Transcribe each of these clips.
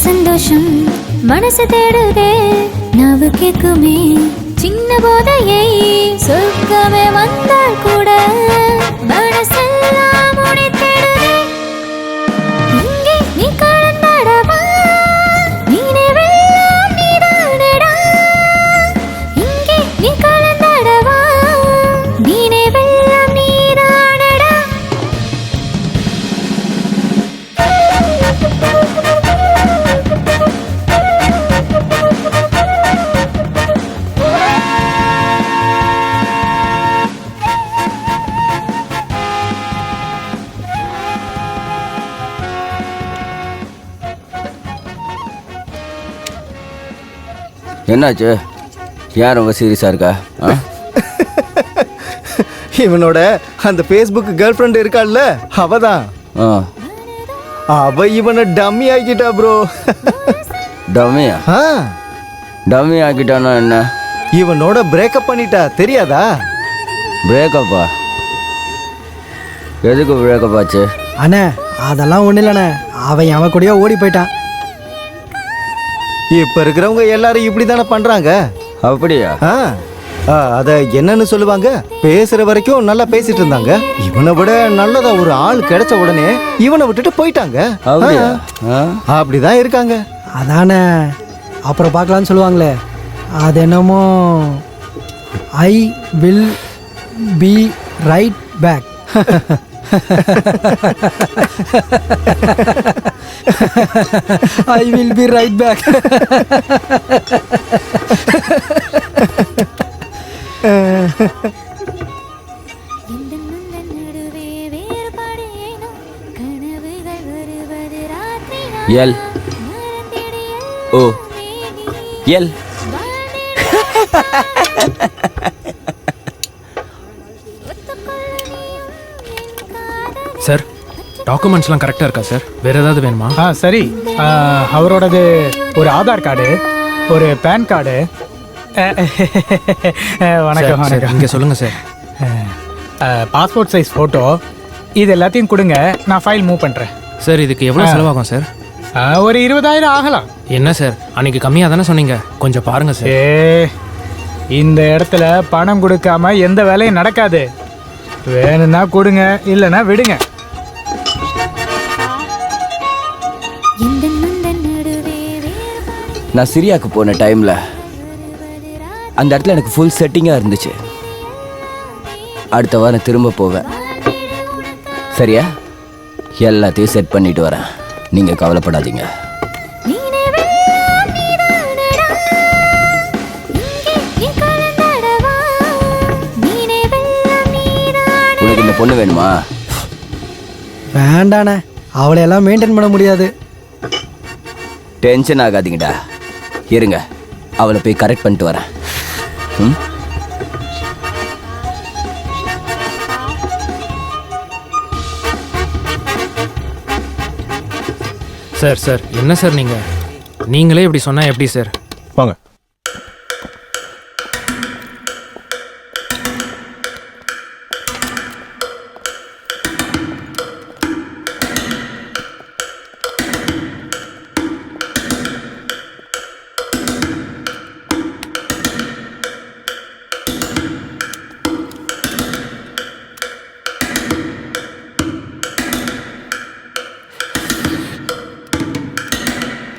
சந்தோஷம் மனசு தேடுதே நாவு கேக்குமே சின்ன போதையை சொர்க்கமே வந்தால் கூட மனசெல்லாம் முடித்திடுதே இங்கே நீ கலந்தாடவா நீனே வெல்லாம் நீதானடா இங்கே நீ கலந்தாடவா நீனே வெல்லாம் நீதானடா என்னாச்சு? யார் ரொம்ப சீரியஸாக இருக்கா? இவனோட அந்த ஃபேஸ்புக் கேர்ள் ஃப்ரெண்ட் இருக்காள்ல அவதான். அவ இவனை டம்மி ஆக்கிட்டா ப்ரோ. டம்மியா? டம்மி ஆக்கிட்டானா என்ன? இவனோட பிரேக்கப் பண்ணிட்டா தெரியாதா? பிரேக்கப்பா? எதுக்கு பிரேக்கப் ஆச்சு? அண்ணே அதெல்லாம் ஒன்றும் இல்லைண்ணே, அவன் அவன் கூடயே ஓடி போயிட்டான். இப்ப இருக்கிறவங்க எல்லாரும் இப்படிதானே பண்றாங்க. அப்படியா? அத என்னன்னு சொல்லுவாங்க, பேசுற வரைக்கும் நல்லா பேசிட்டு இருந்தாங்க. இவனை விட நல்லதா ஒரு ஆள் கிடைச்ச உடனே இவனை விட்டுட்டு போயிட்டாங்க. அப்படிதான் இருக்காங்க. அதானே அப்புறம் பார்க்கலான்னு சொல்லுவாங்களே, அது என்னமோ I will be right back. I will be right back. L O L sir, டாக்குமெண்ட்ஸ்லாம் கரெக்டாக இருக்கா சார்? வேறு ஏதாவது வேணுமா? சரி, அவரோடது ஒரு ஆதார் கார்டு, ஒரு பேன் கார்டு. வணக்கம் வணக்கம். இங்கே சொல்லுங்கள் சார். பாஸ்போர்ட் சைஸ் ஃபோட்டோ, இது எல்லாத்தையும் கொடுங்க, நான் ஃபைல் மூவ் பண்ணுறேன். சார் இதுக்கு எவ்வளோ செலவாகும் சார்? ஒரு 20,000 ஆகலாம். என்ன சார், அன்றைக்கி கம்மியாக தானே சொன்னீங்க, கொஞ்சம் பாருங்கள் சார். இந்த இடத்துல பணம் கொடுக்காம எந்த வேலையும் நடக்காது. வேணும்னா கொடுங்க, இல்லைன்னா விடுங்க. நான் சிரியாவுக்கு போன டைமில் அந்த இடத்துல எனக்கு ஃபுல் செட்டிங்காக இருந்துச்சு. அடுத்த வாரம் திரும்ப போவேன். சரியா? எல்லாத்தையும் செட் பண்ணிட்டு வரேன், நீங்கள் கவலைப்படாதீங்க. உனக்கு இந்த பொண்ணு வேணுமா? வேண்டாண்ணே, அவளையெல்லாம் மெயின்டைன் பண்ண முடியாது. டென்ஷன் ஆகாதீங்கடா, இருங்க அவளை போய் கரெக்ட் பண்ணிட்டு வரேன். சார் சார் என்ன சார் நீங்களே இப்படி சொன்னால் எப்படி சார்? வாங்க.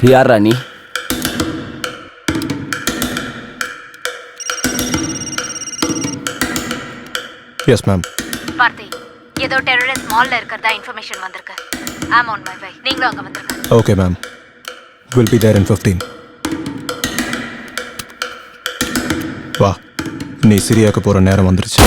யார் ராணி? Yes ma'am. பார்த்தி, ஏதோ டெரரிஸ்ட் மால்ல இருக்கிறதா இன்ஃபர்மேஷன் வந்திருக்கு. I'm on my way. நீங்களும் அங்க வந்துருங்க. Okay ma'am. Will be there in 15. வா, நீ சிரியாவுக்கு போகிற நேரம் வந்துருச்சு.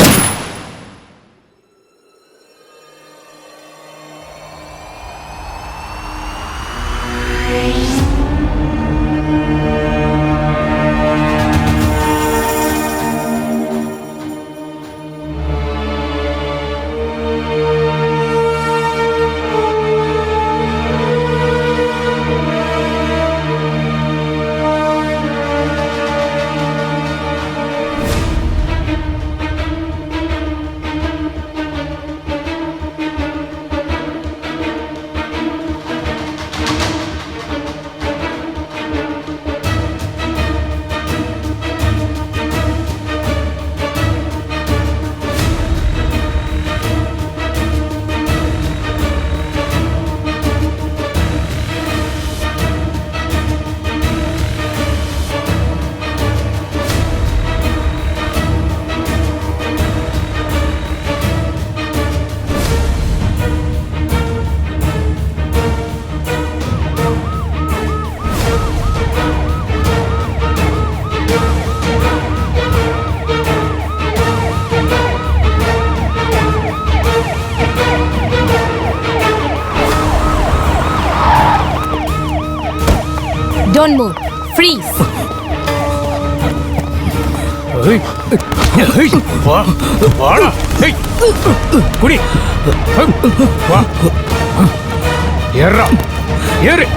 Don't move. Freeze. குடி. வா. ஏறா. ஏறு.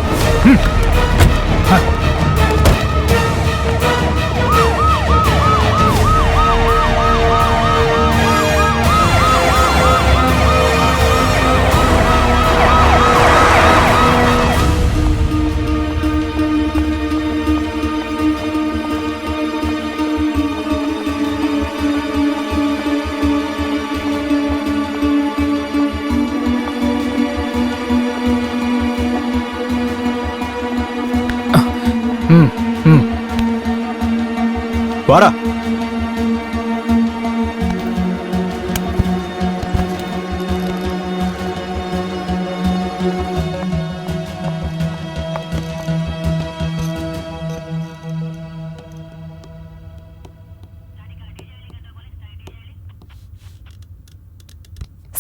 வாடா.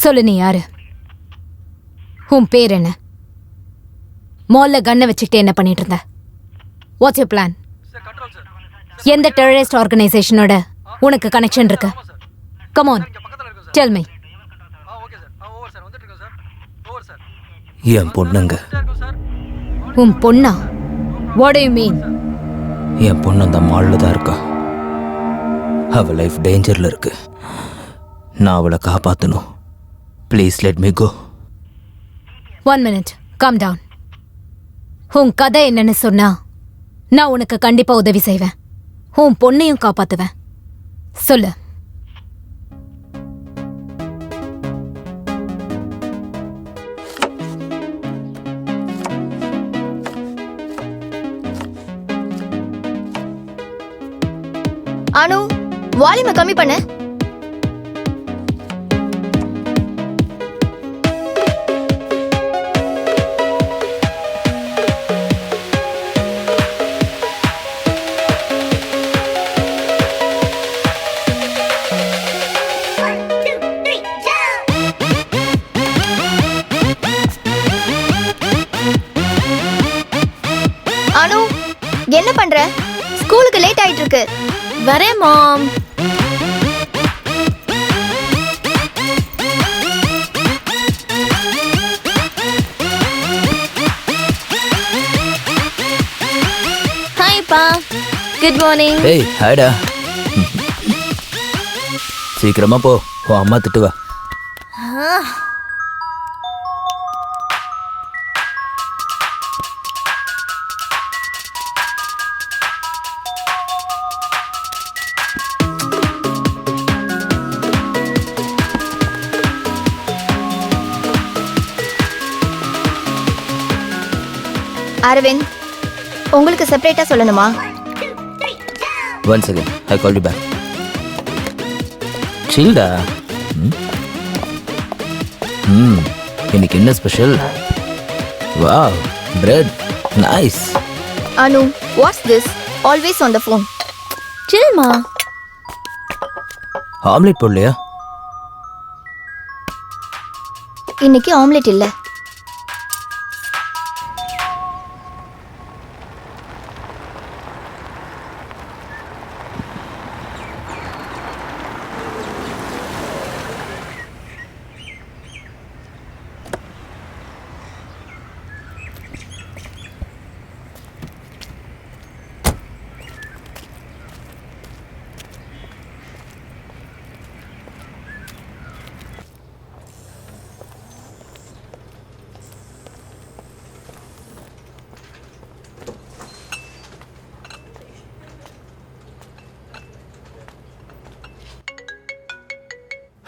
சொல்லு, நீ யாரு? உன் பேர் என்ன? மால்ல கன்னை வச்சுக்கிட்டு என்ன பண்ணிட்டு இருந்த? What's your plan? எந்த டெரரிஸ்ட் ஆர்கனைசேஷனோட உனக்கு கனெக்ஷன் இருக்கு? Come on, tell me. என் பொண்ணுங்க. உன் பொண்ணா? What do you mean? என் பொண்ணு அந்த மால்ல தான் இருக்கா. அவ லைஃப் டேஞ்சர்ல இருக்கு. நான் அவளை காப்பாற்றணும். Please let me go. 1 minute, calm down. உன் கதை என்னன்னு சொன்னா நான் உனக்கு கண்டிப்பா உதவி செய்வேன். உன் பொண்ணையும் காப்பாத்துவேன். சொல்லு. அனு, வால்யூமை கம்மி பண்ணு. அனு, என்ன பண்ற? ஸ்கூலுக்கு லேட் ஆயிட்டு இருக்கு. வரேன் மாம். ஹாய் பா, குட் மார்னிங். ஏய் ஹாய்டா. சீக்கிரமா போ, உன் அம்மா திட்டுவா. அரவிந்த், உங்களுக்கு செப்பரேட்டா சொல்லணுமா? Once again I call you back. சில்டா. இன்னைக்கு என்ன special? Wow, bread, nice. Anu, what's this? Always on the phone. சில்மா. ஆம்லெட் போடலையா? இன்னைக்கு ஆம்லெட் இல்ல.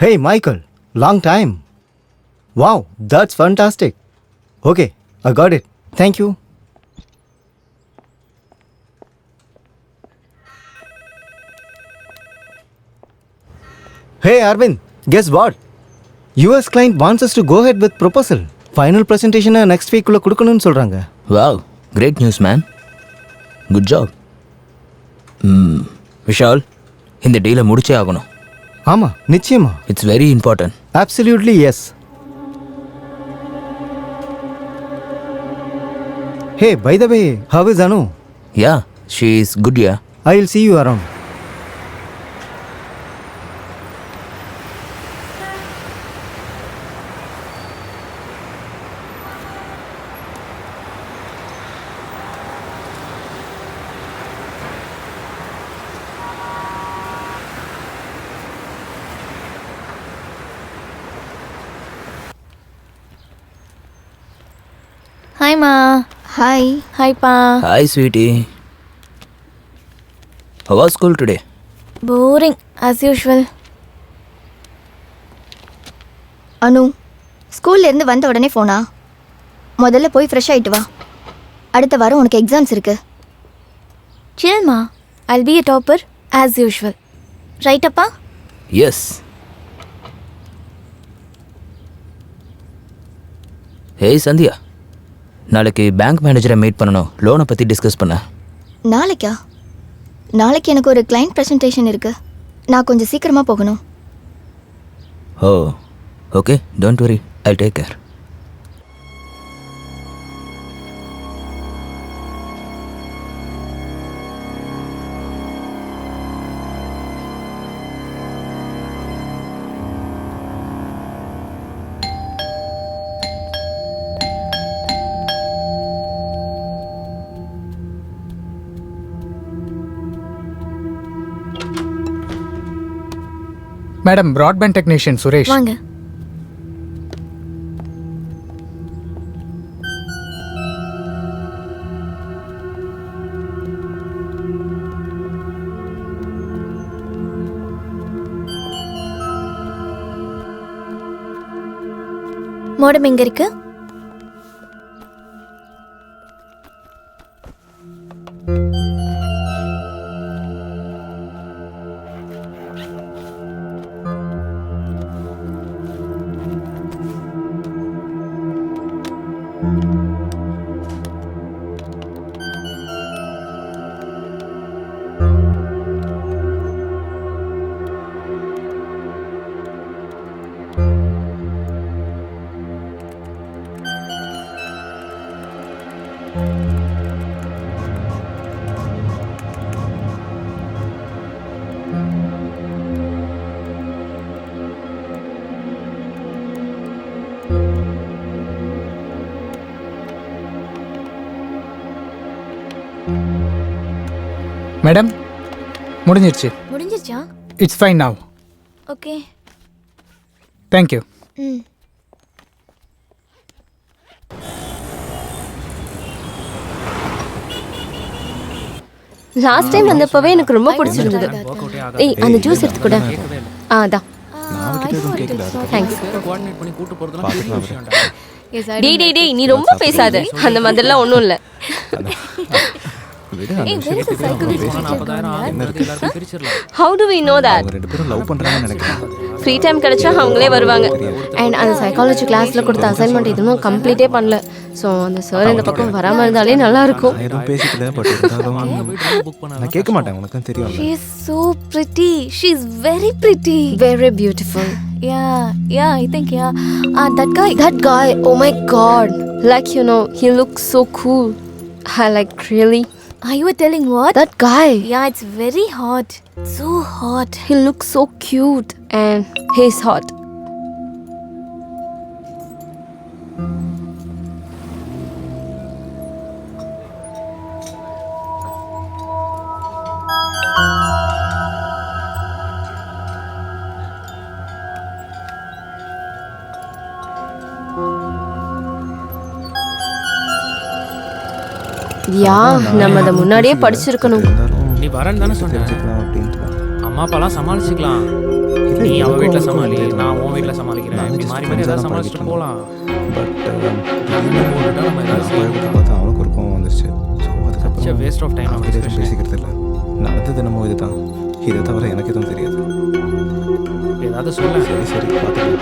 Hey, Michael. Long time. Wow, that's fantastic. Okay, I got it. Thank you. Hey, Arvind. Guess what? US client wants us to go ahead with proposal. Final presentation next week உள்ள கொடுக்கணும்னு சொல்றாங்க. Wow, great news man. Good job. Vishal, இந்த டீலை முடிச்சே ஆகணும். ஆமா, நிச்சயமா. It's very important. Absolutely yes. Hey, by the way, how is Anu? Yeah, she is good. Yeah, I will see you around. Hi மா. ஹாய். ஹாய்ப்பா. Hi sweetie. How was school today? Boring as usual. Anu, ஸ்கூல்ல இருந்து வந்த உடனே போனா? முதல்ல போய் fresh ஆயிட்டு வா. அடுத்த வாரம் உனக்கு எக்ஸாம்ஸ் இருக்கு. சில்மா, I'll be a topper as usual. Right அப்பா? எஸ். ஹேய் சந்தியா, நாளைக்கு பேங்க் மேனேஜரை மீட் பண்ணணும். லோனை பற்றி டிஸ்கஸ் பண்ண. நாளைக்கா? நாளைக்கு எனக்கு ஒரு கிளைண்ட் ப்ரெசன்டேஷன் இருக்கு. நான் கொஞ்சம் சீக்கிரமா போகணும். ஓ, okay, don't worry, I'll take care. Madam, broadband technician Suresh. வாங்க. மோடம் எங்க இருக்கு? மேடம், முடிஞ்சிருச்சு. முடிஞ்சிருச்சா? It's fine now. Okay. Thank you. Hmm. Last time வந்தப்பவே எனக்கு ரொம்ப பிடிச்சிருந்தது. ஏய், அந்த ஜூஸ் எடுத்து கூட. அதான். தேங்க்ஸ். டேய் நீ ரொம்ப பேசாத. அந்த மாதிரிலாம் ஒன்றும் இல்லை. விடு, அந்த விஷயத்தை பத்தி நம்ம பேசிட்டு என்ன இருக்கு? How do we know that? அவங்க 2 பேரும் லவ் பண்றாங்கன்னு நினைக்கிறேன். ஃப்ரீ டைம் கிடைச்சா அவங்களே வருவாங்க. அண்ட் அந்த சைக்காலஜி கிளாஸில் கொடுத்த அசைன்மெண்ட் இதுவும் கம்ப்ளீட்டே பண்ணல. ஸோ அந்த சார் இந்த பக்கம் வராமல் இருந்தாலே நல்லா இருக்கும். நான் எதுவும் பேசிக்கல, பட் இருந்தாலும் நான் கேட்க மாட்டேன், உனக்கும் தெரியும். She is so pretty. She is very pretty. Very beautiful. Yeah, I think That guy, oh my god. Like, you know, he looks so cool. I like really. Are you telling what? That guy. Yeah, it's very hot. So hot. He looks so cute and he's hot. நம்ம அதை முன்னாடியே படிச்சிருக்கணும். நீ வரேன்னு தானே சொன்னேன். அம்மா அப்பாலாம் சமாளிச்சுக்கலாம். நீ அவ வீட்டில் சமாளி, நான் உன் வீட்டில் சமாளிக்கிறேன். இப்படி மாறி மாறி ஏதாவது சமாளிச்சுட்டு போகலாம். பட் நம்ம ஏதாவது பார்த்தா அவனுக்கு ஒரு கோவம் வந்துருச்சு. ஸோ அதுக்கப்புறம் வேஸ்ட் ஆஃப் டைம். நம்ம எதுவும் பேசிக்கிறது இல்லை. நடந்தது என்னமோ இதுதான். இதை தவிர எனக்கு எதுவும் தெரியாது. ஏதாவது சொல்ல. சரி பார்த்துக்கலாம்.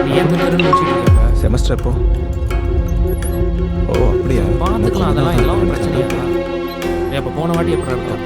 நீ ஏன் திருன்னு வச்சுட்டு இருக்க? செமஸ்டர் எப்போ? ஓ அப்படியா? பார்த்துக்கலாம். அதெல்லாம் எல்லாம் பிரச்சனையா? அப்போ போன வாட்டி எப்படி இருக்கும்?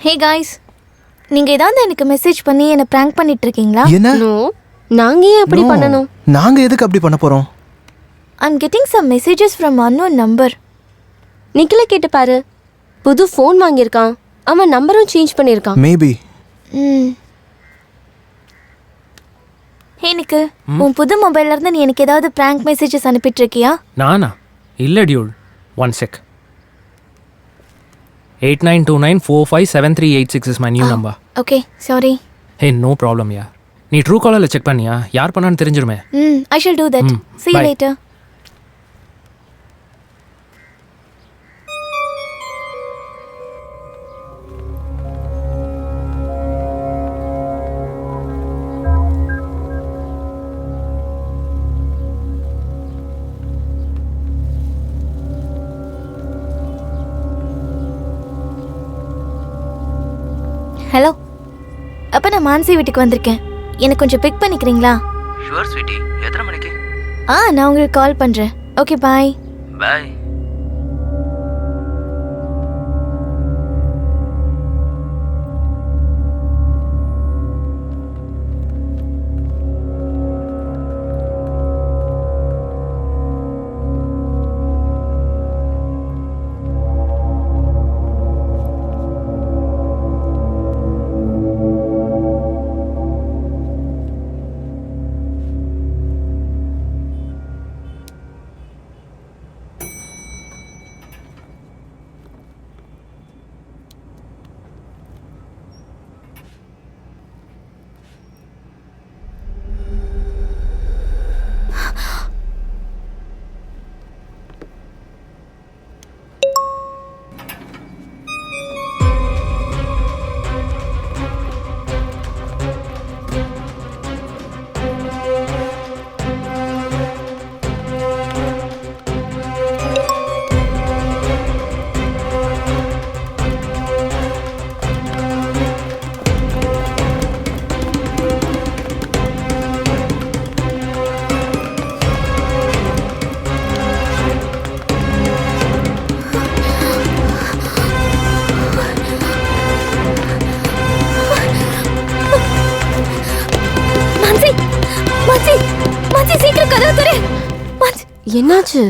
Hey guys, நீங்க ஏதாவது எனக்கு மெசேஜ் பண்ணி என்ன பிராங்க் பண்ணிட்டு இருக்கீங்களா? என்ன? நோ, நாங்க ஏன் அப்படி பண்ணணும்? நாங்க எதுக்கு அப்படி பண்ண போறோம்? I'm getting some messages from unknown number. நிக்கில கேட்டு பாரு. புது ஃபோன் வாங்கியிருக்கான். அவன் நம்பரும் சேஞ்ச் பண்ணியிருக்கான். மேபி. ஹே நிக்கு, உன் புது மொபைல்ல இருந்து நீ எனக்கு ஏதாவது பிராங்க் மெசேஜஸ் அனுப்பிட்டு இருக்கியா? நானா? இல்ல Dude. 1 sec. 8929457386 is my new number. Okay, sorry. Hey, no problem yaar. நீ ட்ரூ காலர்ல செக் பண்ணியா? யார் பண்ணான்னு தெரிஞ்சிருமே. I shall do that. See you Bye. later. Hello, அப்போ நான் மான்சி வீட்டுக்கு வந்திருக்கேன். எனக்கு கொஞ்சம் பிக் பண்ணிக்கிறீங்களா? Sure sweetie. எத்தனை மணிக்கு? நான் உங்களுக்கு கால் பண்ணுறேன். Okay, bye. பாய். என்னாச்சு?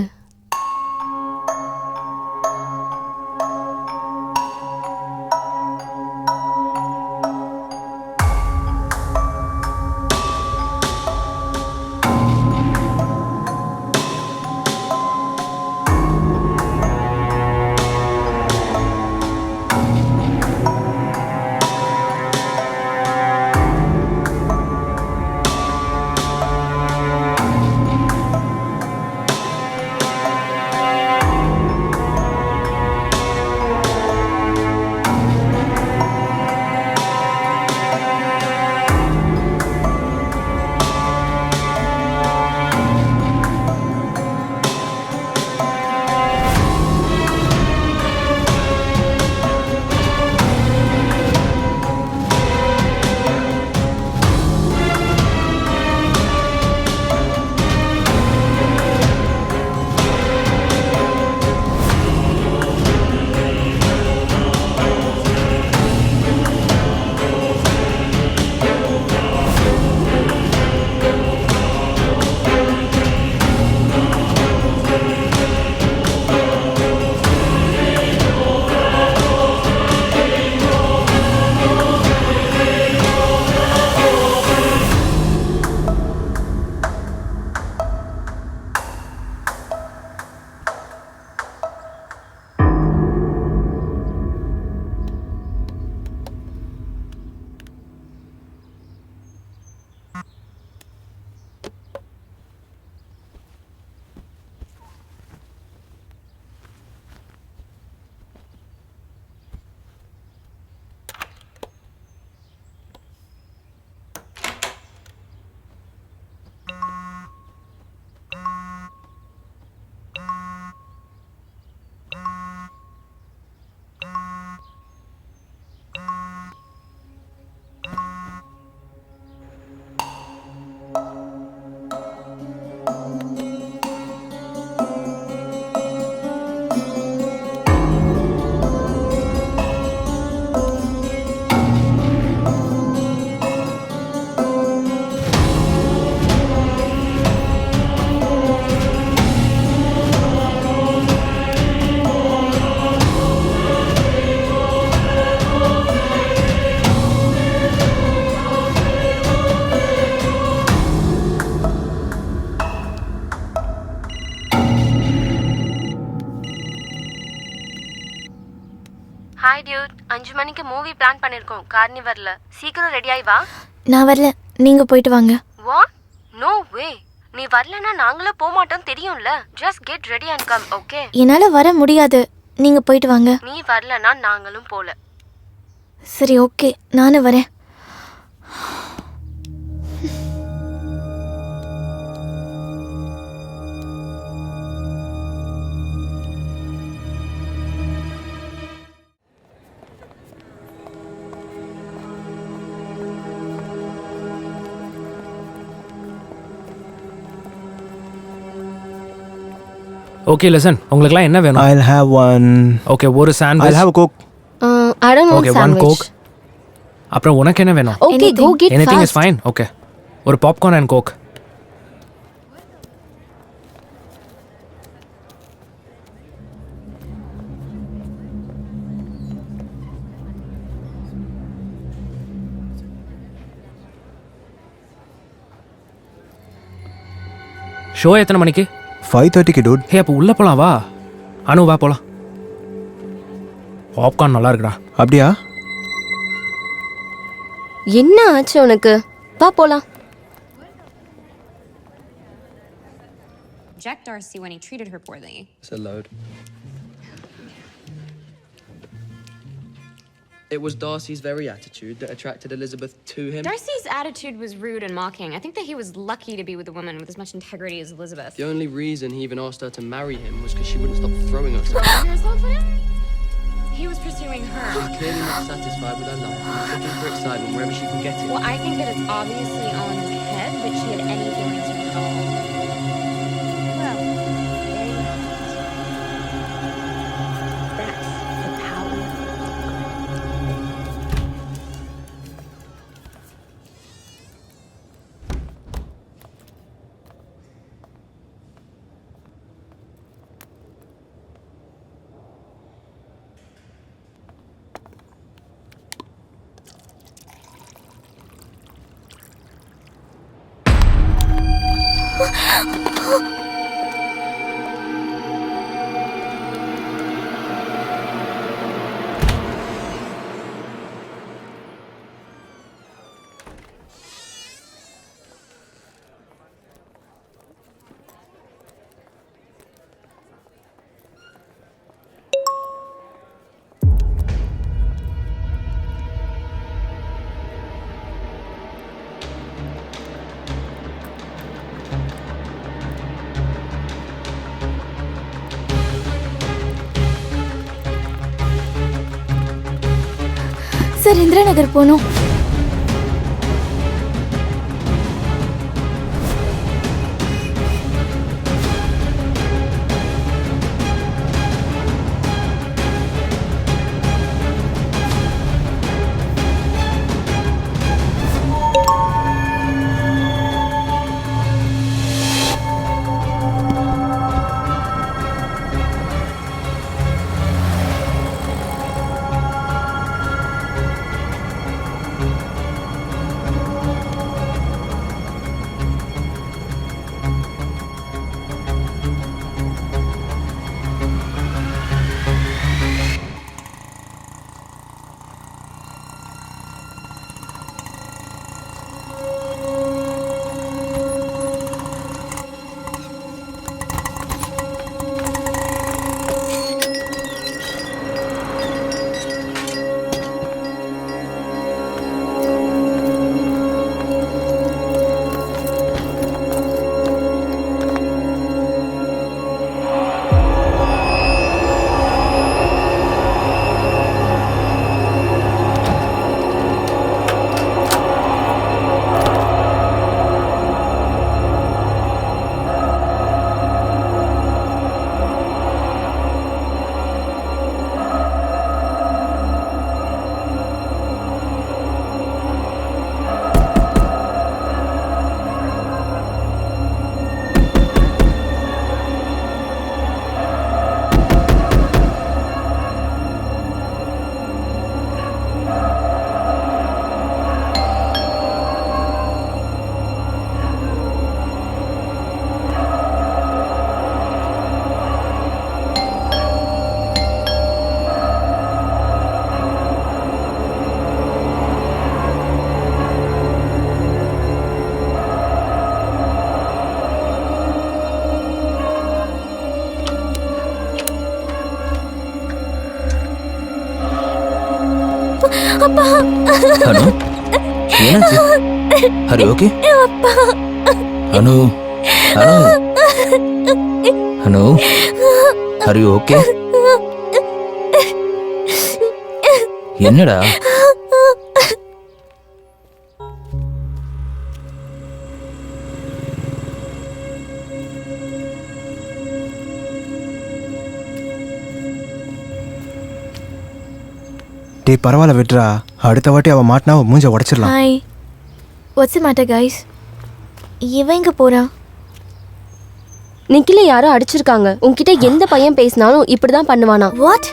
ஹாய் டியூட், 5 மணிக்கு மூவி பிளான் பண்ணிருக்கோம் கார்னிவல்ல. சீக்கிரம் ரெடி ஆயி வா. நான் வரல, நீங்க போயிட்டு வாங்க. வாட்? No way. நீ வரலனா நாங்களும் போக மாட்டோம் தெரியும்ல. Just get ready and come, okay? என்னால வர முடியாது, நீங்க போயிட்டு வாங்க. நீ வரலனா நாங்களும் போல. சரி ஓகே, நானும் வரேன். ஓகே லிசன், உங்களுக்குலாம் என்ன வேணும்? I'll have one. ஓகே, ஒரு I'll sandwich. have a Coke. I don't want okay, one sandwich. Coke. அப்புறம் உனக்கு என்ன வேணும்? Okay, go get anything is fast. Fine. Okay, ஒரு பாப்கார்ன் அண்ட் கோக். ஷோ எத்தனை மணிக்கு? 5:30 dude. ஹே, அப்போ உள்ள போலாம் வா. அனு வா போலாம். பாப்கார்ன் நல்லா இருக்குடா. அப்படியா? என்ன ஆச்சு உனக்கு? வா போலாம். Jack Darcy when he treated her poorly. It's a load. It was Darcy's very attitude that attracted Elizabeth to him. Darcy's attitude was rude and mocking. I think that he was lucky to be with a woman with as much integrity as Elizabeth. The only reason he even asked her to marry him was because she wouldn't stop throwing herself. Throwing herself at him? He was pursuing her. She's clearly not satisfied with her life. She's looking for excitement wherever she can get it. Well, I think that it's obviously on his head that she had any feelings for him at all. Well, there you have it. That's the power. Sir Indira Nagar போகணும். அனு என்னாச்சு? Hari okay? Anu Anu Anu Hari okay? என்னடா? டேய் பரவாயில்ல விட்றா, அடுத்த வாட்டி அவன் மாட்டினா அவன் மூஞ்ச உடச்சிடலாம். Hi, what's matter guys? இவன் எங்க போறா? நிக்கில யாரோ அடிச்சிருக்காங்க. உன்கிட்ட எந்த பையன் பேசினாலும் இப்படிதான் பண்ணுவானா? வாட்?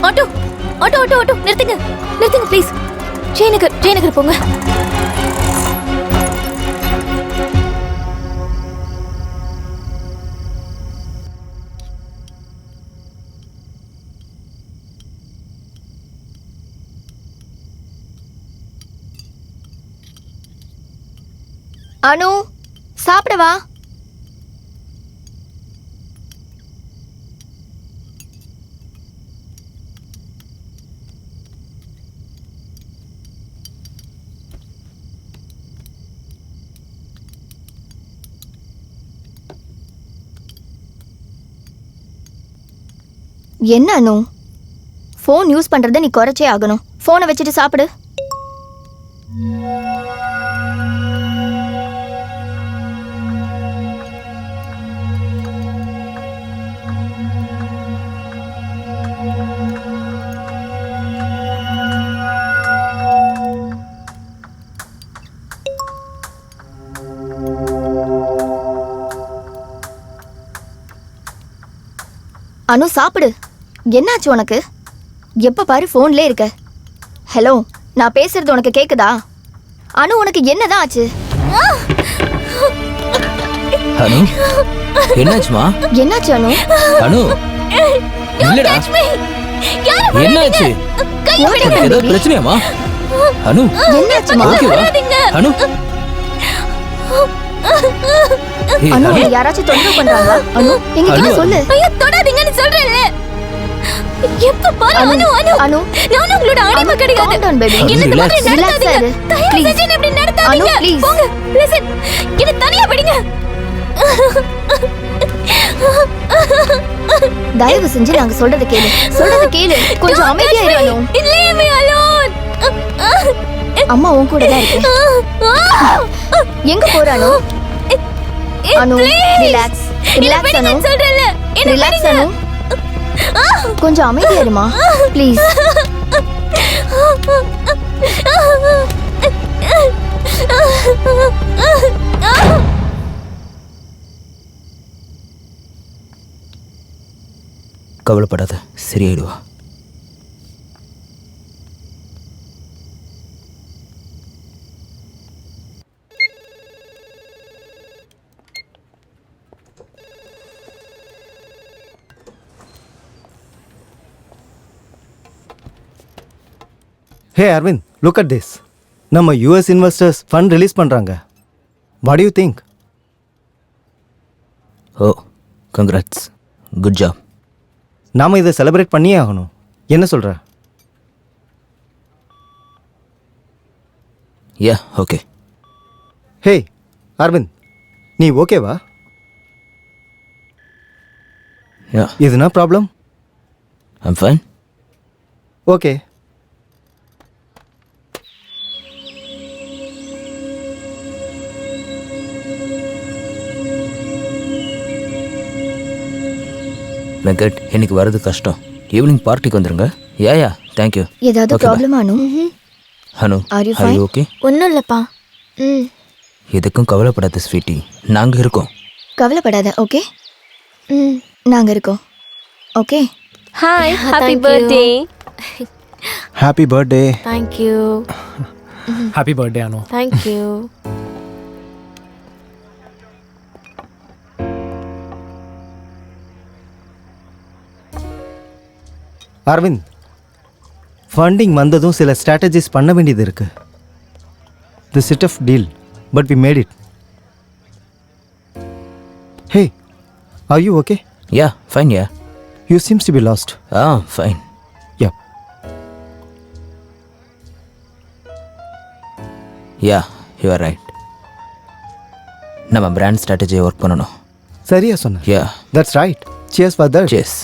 ஆட்டோ ஆட்டோ ஆட்டோ நிறுத்துங்க நிறுத்துங்க ப்ளீஸ். ஜெயநகர் போங்க. அனு சாப்பிடவா? என்ன அனு, ஃபோன் யூஸ் பண்றதை நீ குறைச்சே ஆகணும். ஃபோனை வச்சுட்டு சாப்பிடு. அனு சாப்பிடு. என்னாச்சு உனக்கு? எப்ப பாரு ஃபோன்லே இருக்க. ஹலோ, நான் பேசுறது உனக்கு கேக்குதா? அனு, உனக்கு என்னதான் ஆச்சு? அனு என்னாச்சுமா? என்னாச்சு அனு? அனு இல்லடா, என்னாச்சு? உனக்கு ஏதாவது பிரச்சனையாமா? அனு என்னாச்சுமா? ஓகேவா? அனு ஏய், அனு, அனு யாராச்சும் தொந்தரவு பண்றாங்களா? அனு, என்கிட்ட சொல்லு. ஐயோ தொடாதீங்கன்னு சொல்றேன்ல. எப்ப பாரு அனு, அனு அனு அனு. நான் உங்களோட அடிமை கிடையாது. calm down, baby. என்ன இந்த மாதிரி Relax. நடத்தாதீங்க. Relax ஆயிரு. தயவு Please. செஞ்சு என்னை இப்படி நடத்தாதீங்க. அனு, please. போங்க. Listen. என்னை தனியா விடுங்க. தயவு செஞ்சு நாங்க சொல்றத கேளு. கொஞ்சம் அமைதியா இரு அனு. Leave me alone. அம்மா உன் கூட தான் இருக்கு. எங்க போற அனு? அனு, ரிலாக்ஸ். ரிலாக்ஸ் அனு. சொல்றேன்ல. என்ன ரிலாக்ஸ் அனு. கொஞ்சம் அமைதியா இருமா ப்ளீஸ். கவலைப்படாத, சரியாயிடுவா. Hey Aravind, look at this. நம்ம யூஎஸ் இன்வெஸ்டர்ஸ் ஃபண்ட் ரிலீஸ் பண்ணுறாங்க. What you think? Oh, congrats, good job. நாம் இதை செலிப்ரேட் பண்ணியே ஆகணும். என்ன சொல்கிற? யா, ஓகே. ஹே அரவிந்த், நீ ஓகேவா? யா, இதுனா problem? I'm fine. Okay. Venkat, இன்னைக்கு வர்றது கஷ்டம். ஈவினிங் பார்ட்டிக்கு வந்துருங்க. யா யா, தேங்க்யூ. ஏதாவது Okay, bye. Problem Anu? Anu, Are you are fine? you okay? ஒண்ணும் இல்லப்பா. எதுக்கும் கவலைப்படாத ஸ்வீட்டி, நாங்க இருக்கோம். கவலைப்படாத, ஓகே? நாங்க இருக்கோம், okay? Hi, happy thank you. Birthday. Happy birthday. Thank you. Happy birthday Anu. Thank you. Arvind, funding வந்ததும் சில ஸ்ட்ராட்டஜிஸ் பண்ண வேண்டியது இருக்கு. The set off deal, but we made it. Hey, are you okay? Yeah, fine. Yeah, you seems to be lost. Fine. Yeah. Yeah, you are right. நம்ம brand ஸ்ட்ராட்டஜியை work பண்ணணும். சரியா சொன்ன. Yeah, that's right. Cheers for that. செஸ்.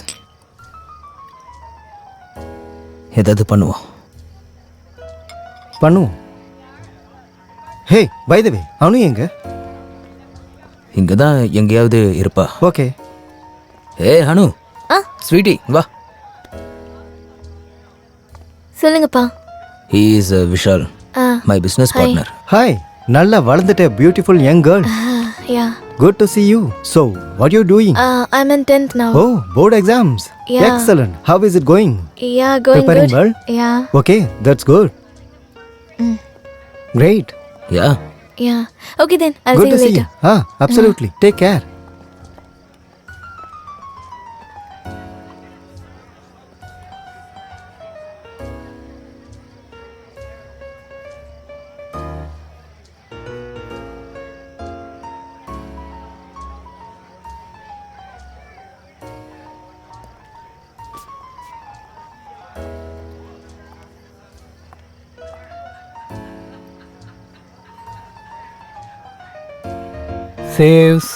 ஏதாவது பண்ணுவோம். பண்ணுவோம். ஹே, by the வே, அனு எங்க? இங்கே தான் எங்கேயாவது இருப்பா. ஓகே. ஏ அனு, ஸ்வீட்டி வா. சொல்லுங்கப்பா. He is Vishal, my business partner. Hi, நல்லா வளர்ந்துட்ட beautiful young girl. Yeah. Good to see you. So, what are you doing? I'm in 10th now. Oh, board exams. Yeah. Excellent. How is it going? Yeah, going Preparing good. well? Yeah. Okay, that's good. Great. Yeah, Yeah. Okay then, I'll Good see to you see later. you. Absolutely. Take care. Saves,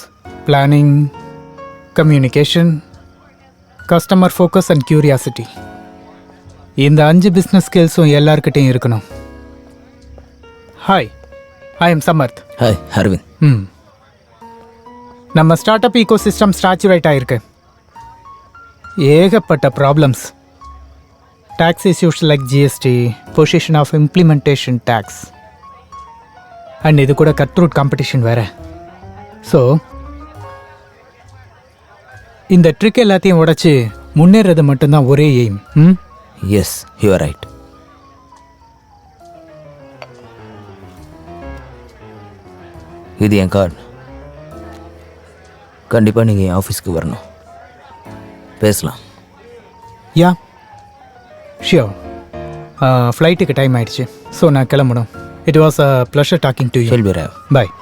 planning, communication, customer focus and curiosity. இந்த 5 business ஸ்கில்ஸும் எல்லார்கிட்டையும் இருக்கணும். Hi, I am Samarth. Hi Arvind. நம்ம start up ecosystem saturate ஆயிருக்கு. ஏகப்பட்ட problems. Tax issues like GST, position of implementation tax, and இது கூட cutthroat competition வேற. ஸோ இந்த ட்ரிக் எல்லாத்தையும் உடைச்சு முன்னேறது மட்டும்தான் ஒரே எய்ம். ம் எஸ், யூ ஆர் ரைட். இது என் கார்டு. கண்டிப்பாக நீங்கள் என் ஆஃபீஸ்க்கு வரணும், பேசலாம். Yeah sure. ஃப்ளைட்டுக்கு டைம் ஆயிடுச்சு, ஸோ நான் கிளம்பணும். It was a pleasure talking to you. Shall be right. Bye.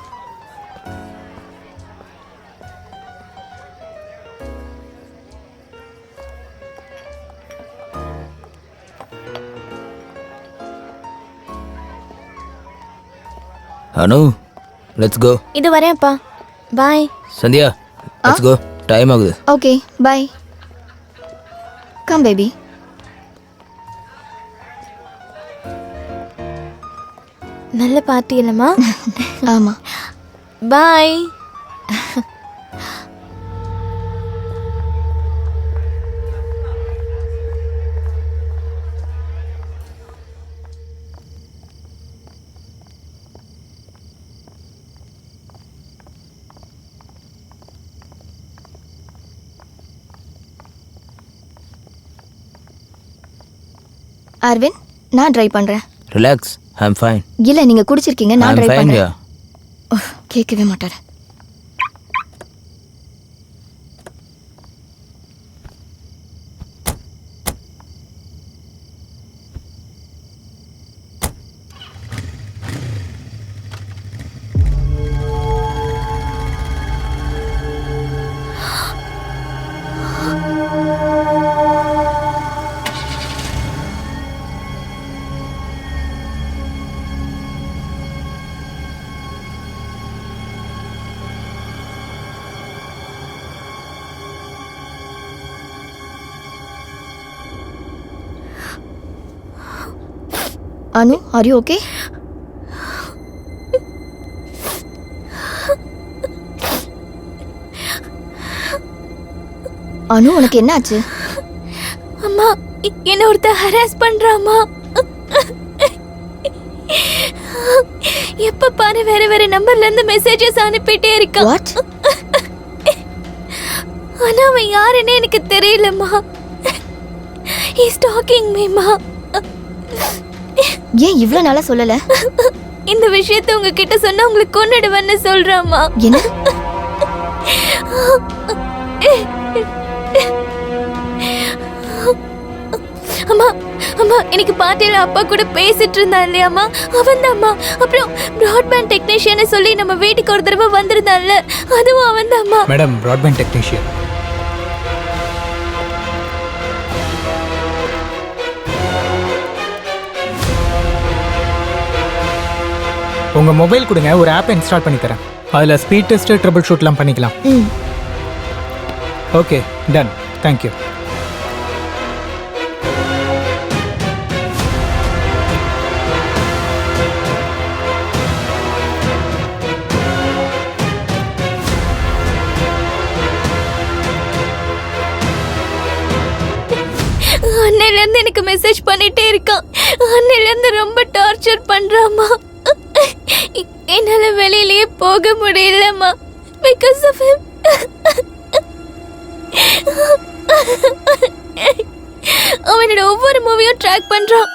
Anu, let's go. இது வரேன்ப்பா. Bye. Sandhya, let's go, time ஆகுது. Okay bye. Come baby. நல்ல பார்ட்டி இல்லைம்மா? ஆமாம். பாய். அரவிந்த், நான் ட்ரை பண்ணுறேன். Relax, I am fine. இல்லை, நீங்கள் குடிச்சிருக்கீங்க, நான் ட்ரை ஃபைன். பண்ணுறேன். கேட்கவே மாட்டார். Anu, are you okay? Anu, உனக்கு என்ன ஆச்சு? அம்மா, என்ன ஒருத்தர் ஹராஸ் பண்றாமா. எப்ப பாரு வேற வேற நம்பர்ல இருந்து மெசேஜஸ் அனுப்பிட்டே இருக்கான். வாட்? ஆனா அவன் யாருன்னு எனக்கு தெரியலம்மா. ஹி இஸ் டாக்கிங் மீமா. ஏன் இவ்வளோ நாளா சொல்லல? இந்த விஷயத்தை உங்ககிட்ட சொன்னா உங்களுக்கு கொன்னுடுவேன்னு சொல்றாமா. என்ன? அம்மா, அம்மா, எனக்கு பார்ட்டியில அப்பா கூட பேசிட்டு இருந்தான் இல்லையாம்மா, அவன் தான்மா. அப்புறம் பிராட்பேண்ட் டெக்னீஷியனை சொல்லி நம்ம வீட்டுக்கு ஒரு தடவை வந்திருந்தான்ல, அதுவும் அவன் தான்மா. Madam, broadband technician. உங்கள் மொபைல் கொடுங்க, ஒரு ஆப்பை இன்ஸ்டால் பண்ணி தரேன். அதில் ஸ்பீட் டெஸ்ட்டு, ட்ரபிள் ஷூட்லாம் பண்ணிக்கலாம். Okay, done. தேங்க்யூ. அன்னையிலேருந்து எனக்கு மெசேஜ் பண்ணிட்டே இருக்கான். அன்னையிலேருந்து ரொம்ப டார்ச்சர் பண்றாமா. என்னால வெளியிலேயே போக முடியலம்மா, பிகாஸ் ஆஃப் ஹிம். அவனோட ஒவ்வொரு மூவியும் ட்ராக் பண்றான்.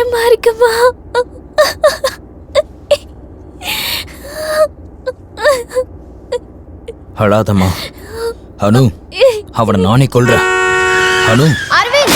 கஷ்டமா இருக்குமா? அழாதம்மா. அனு, அவனை நானே கொல்றேன். அனு, அரவிந்த்,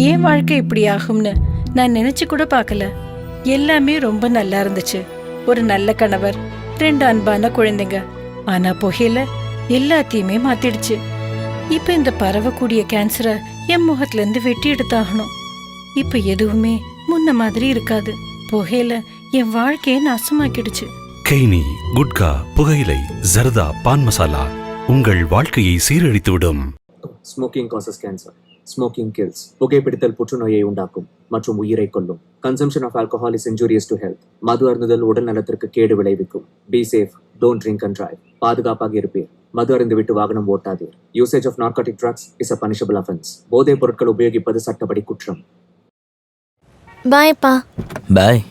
ஏன் வாழ்க்கை இப்படி ஆகும்னு நான் நினைச்சு கூட பார்க்கல. எல்லாமே ரொம்ப நல்லா இருந்துச்சு. ஒரு நல்ல கணவர், 2 அன்பான குழந்தைங்க. ஆனா புகையில எல்லாத்தையுமே மாத்திடுச்சு. இப்ப இந்த பரவக்கூடிய கேன்சரை என் முகத்துல இருந்து வெட்டி எடுத்தாகணும். இப்ப எதுவுமே முன்ன மாதிரி இருக்காது. புகையில என் வாழ்க்கையை நாசமாக்கிடுச்சு. கெய்னி, குட்கா, புகையிலை, ஜர்தா, பான் மசாலா உங்கள் வாழ்க்கையை சீரழித்துவிடும். Smoking causes cancer. Smoking kills. புகைப்பிடித்தல் புற்றுநோயை உண்டாக்கும் மற்றும் உயிரை கொல்லும். Consumption of alcohol is injurious to health. மது அருந்துதல் உடல் நலத்திற்கு கேடு விளைவிக்கும். Be safe, don't drink and drive. பாதுகாப்பாக இருப்பீர். மது அருந்துவிட்டு வாகனம் ஓட்டாதீர். Usage of narcotic drugs is a punishable offence. போதைப் பொருட்கள் உபயோகிப்பது சட்டப்படி குற்றம். பாய்ப்பா. Bye.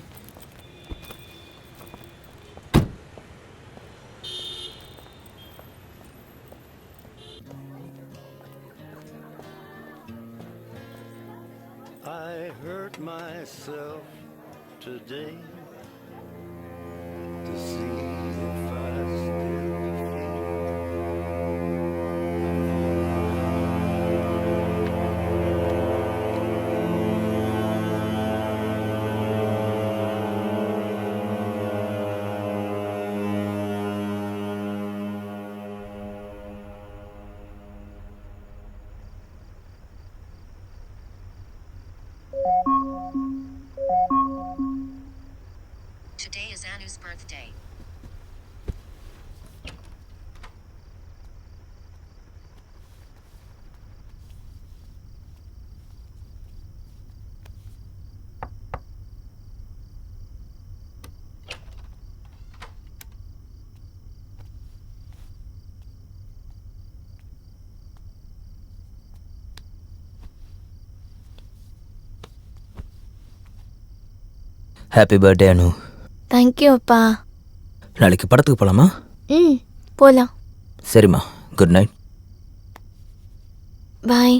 I hurt myself today to see if I still Today is Anu's birthday. Happy birthday Anu. Thank you அப்பா. நாளைக்கு படத்துக்கு போகலாமா? போலாம். சரிம்மா, good night. Bye.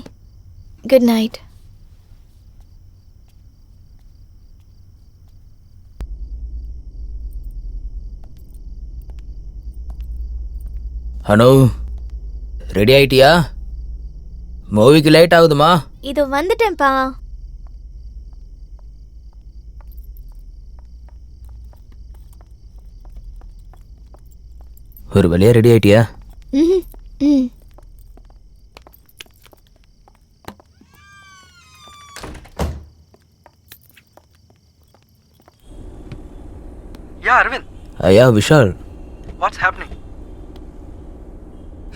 Good night. Anu, ready ஆயிட்டியா? மூவிக்கு லேட் ஆகுதுமா. இது வந்துட்டேன்ப்பா. ஒரு வழியா ரெடி ஆயிட்டியா? அரவிந்த். ஐயா விஷால். What's happening?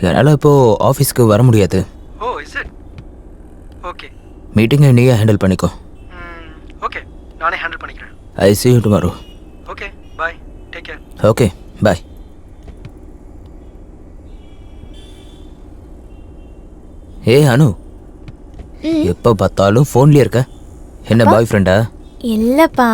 என்னால் இப்போ ஆஃபீஸ்க்கு வர முடியாது. Oh, is it? ஓகே. மீட்டிங்கை நீயே ஹேண்டில் பண்ணிக்கோ. ஓகே, நானே ஹேண்டில் பண்ணிக்கிறேன். I see you tomorrow. Okay, bye. Take care. Okay, bye. ஏய் அனு, எப்போ பார்த்தாலும் ஃபோன்லேயே இருக்க. என்ன பாய் ஃப்ரெண்டா? இல்லப்பா.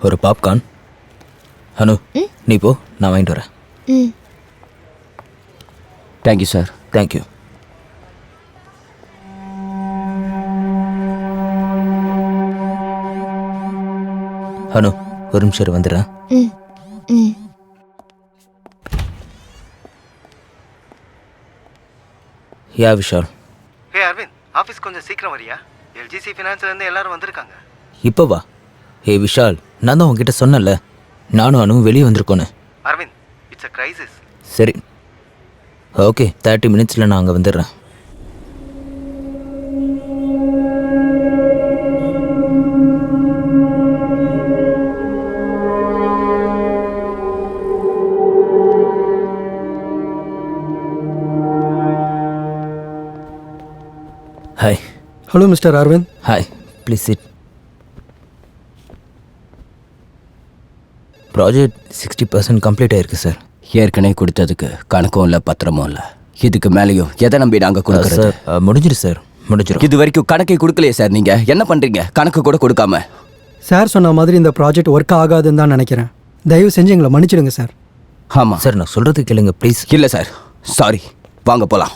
ஒரு பாப்கார்ன். அனு நீ போ, நான் வாங்கிட்டு வரேன். ம். Thank you sir. தேங்க்யூ. அனு ஒரு நிமிஷம் இரு, வந்துடுறேன். ம். ம். யா விஷால். ஹே அரவிந்த், ஆஃபீஸ் கொஞ்சம் சீக்கிரம் வரியா? எல்ஜிசி ஃபினான்ஸ்லேருந்து எல்லாரும் வந்திருக்காங்க. இப்போ வா. ஏ விஷால், நான் தான் உங்ககிட்ட சொன்னேன்ல, நானும் அனுவும் வெளியே வந்திருக்கோன்னு. Arvind, it's a crisis. சரி ஓகே, 30 மினிட்ஸில் நான் அங்கே வந்துடுறேன். Hi. Hello mister Arvind. Hi, please sit. Project 60% complete ஆயிருக்கு சார். ஏற்கனவே கொடுத்ததுக்கு கணக்கும் இல்லை, பத்திரமும் இல்லை. இதுக்கு மேலேயும் எதை நம்பி நாங்கள் கொடுக்குறது? சார் முடிஞ்சிரு சார், முடிஞ்சிடும். இது வரைக்கும் கணக்கை கொடுக்கலையே சார். நீங்கள் என்ன பண்ணுறீங்க கணக்கு கூட கொடுக்காம? சார் சொன்ன மாதிரி இந்த ப்ராஜெக்ட் ஒர்க் ஆகாதுன்னு தான் நினைக்கிறேன். தயவு செஞ்சு எங்களை மன்னிச்சிடுங்க சார். ஆமாம் சார், நான் சொல்கிறது கேளுங்க ப்ளீஸ். இல்லை சார், சாரி, வாங்க போகலாம்.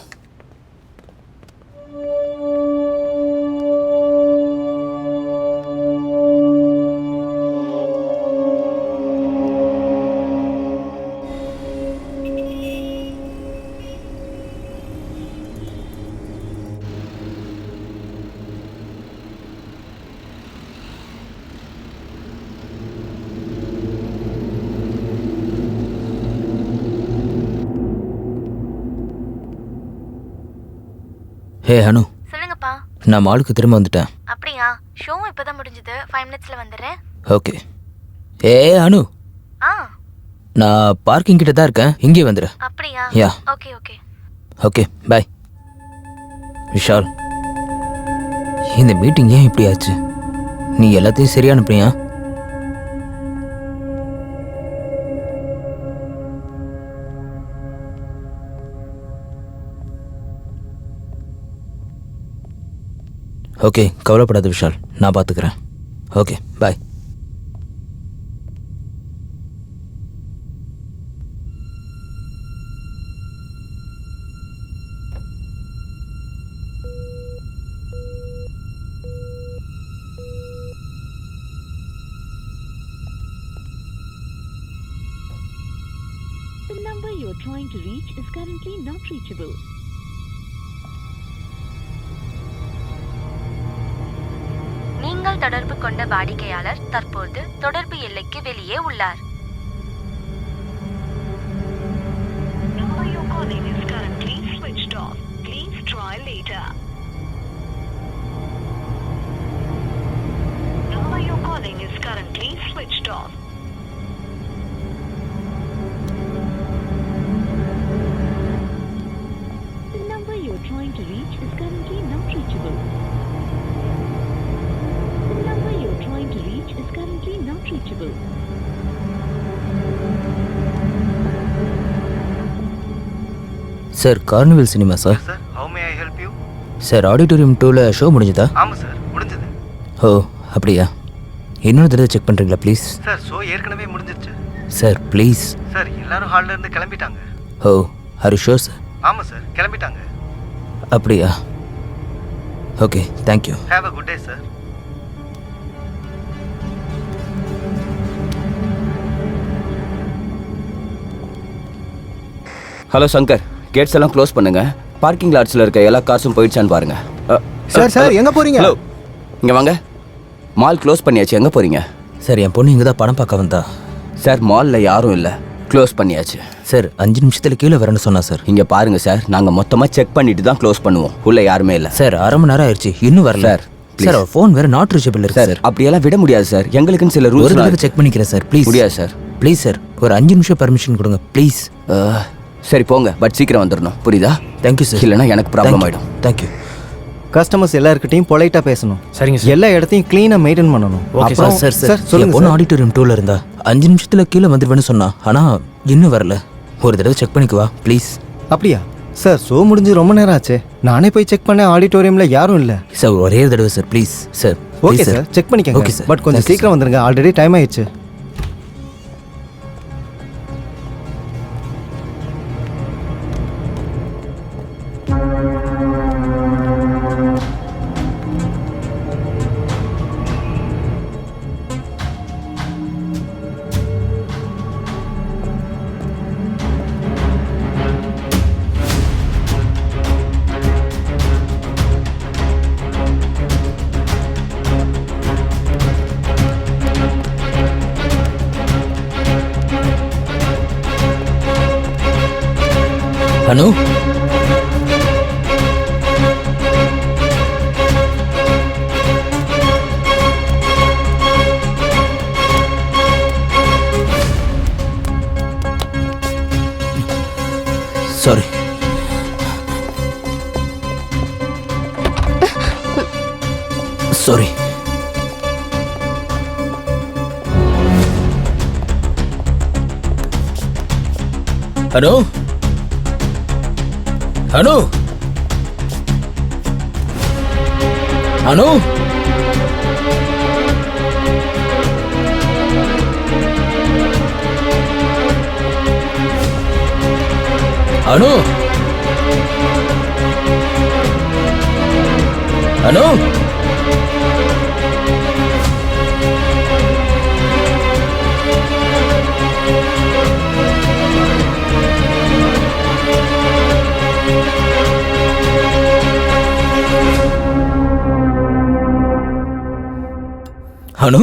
ஹே அனு, சொல்லுங்கப்பா. நான் மாலுக்கு திரும்ப வந்துட்டேன். அப்படியா? ஷோவும் இப்பதான் முடிஞ்சது. 5 மினிட்ஸ்ல வந்துடுறேன். ஓகே. ஏ அனு, ஆ நான் பார்க்கிங் கிட்ட தான் இருக்கேன், இங்கே வந்துடு. அப்படியா? Yeah okay okay. Okay bye. Vishal, இந்த மீட்டிங் ஏன் இப்படி ஆச்சு? நீ எல்லாத்தையும் சரியா அனுப்புறியா? ஓகே, கவலைப்படாத விஷால், நான் பார்த்துக்கிறேன். Okay bye. The number you are trying to reach is currently not reachable. நீங்கள் தொடர்பு கொண்ட வாடிக்கையாளர் தற்போது தொடர்பு எல்லைக்கு வெளியே உள்ளார். Number you're calling is currently switched off. Please try later. Number you're calling is currently switched off. The number you're trying to reach is currently not reachable. The number you're trying to reach is currently not reachable. Sir, carnival cinema sir. Sir, how may I help you? Sir, auditorium 2ல show முடிஞ்சதா? ஆமாம் sir, முடிஞ்சது. ஓ அப்படியா? இன்னொரு தடவை check பண்ணுறீங்களா please? Sir, show ஏற்கனவே முடிஞ்சிருச்சு. Sir please. சார், எல்லாரும் ஹாலில் இருந்து கிளம்பிட்டாங்க. Oh are you sure sir? ஆமாம் சார், கிளம்பிட்டாங்க. அப்படியா? Okay, thank you. Have a good day sir. Hello Shankar, gates எல்லாம் க்ளோஸ் பண்ணுங்க. பார்க்கிங் லாட்ஸில் இருக்க எல்லா காசும் போயிடுச்சான்னு பாருங்க. சார், எங்கே போகிறீங்க? ஹலோ, இங்கே வாங்க. மால் க்ளோஸ் பண்ணியாச்சு, எங்கே போகிறீங்க? சார், என் பொண்ணு இங்கே தான் படம் பார்க்க வந்தா. சார், மாலில் யாரும் இல்லை, க்ளோஸ் பண்ணியாச்சு. சார், 5 நிமிஷத்தில் கீழே வரேன்னு சொன்னா சார். இங்கே பாருங்க சார், நாங்கள் மொத்தமாக செக் பண்ணிட்டு தான் க்ளோஸ் பண்ணுவோம். உள்ள யாருமே இல்லை சார். 1/2 மணி நேரம் ஆயிடுச்சு, இன்னும் வரல சார். சார், அவர் ஃபோன் வேறு நாட் ரீச்சபிள் இருக்கு சார். அப்படியெல்லாம் விட முடியாது சார், எங்களுக்குன்னு சில ஒரு ரூல்ஸ். தடவை செக் பண்ணிக்கிறேன் சார், ப்ளீஸ். முடியாது சார். ப்ளீஸ் சார், ஒரு 5 நிமிஷம் பர்மிஷன் கொடுங்க ப்ளீஸ். சரி போங்க, பட் சீக்கிரம் வந்துடணும், புரியுதா? Thank you sir. இல்லைனா எனக்கு ப்ராப்ளம் ஆகிடும். தேங்க்யூ. கஸ்டமர்ஸ் எல்லாருக்கிட்டையும் பொலைட்டாக பேசணும். சரிங்க சார். எல்லா இடத்தையும் க்ளீனாக மெயின்டைன் பண்ணணும். Okay sir. சார் சார், சொல்லுங்க என் பொண்ணு சார். ஆடிட்டோரியம் 2ல இருந்தா 5 நிமிஷத்தில் கீழே வந்துடுவேன்னு சொன்னா, ஆனால் இன்னும் வரல. ஒரு தடவை செக் பண்ணிக்குவா ப்ளீஸ். அப்படியா சார்? ஷோ முடிஞ்சு ரொம்ப நேரம் ஆச்சு. நானே போய் செக் பண்ணேன், ஆடிட்டோரியமில் யாரும் இல்லை. சார், ஒரே தடவை sir please. Sir okay sir check பண்ணிக்கங்க. Okay sir. பட் கொஞ்சம் சீக்கிரம் வந்துருங்க, ஆல்ரெடி டைம் ஆயிடுச்சு. அனு சாரி. சாரி. அனு அனு அனு அனு அனு அனு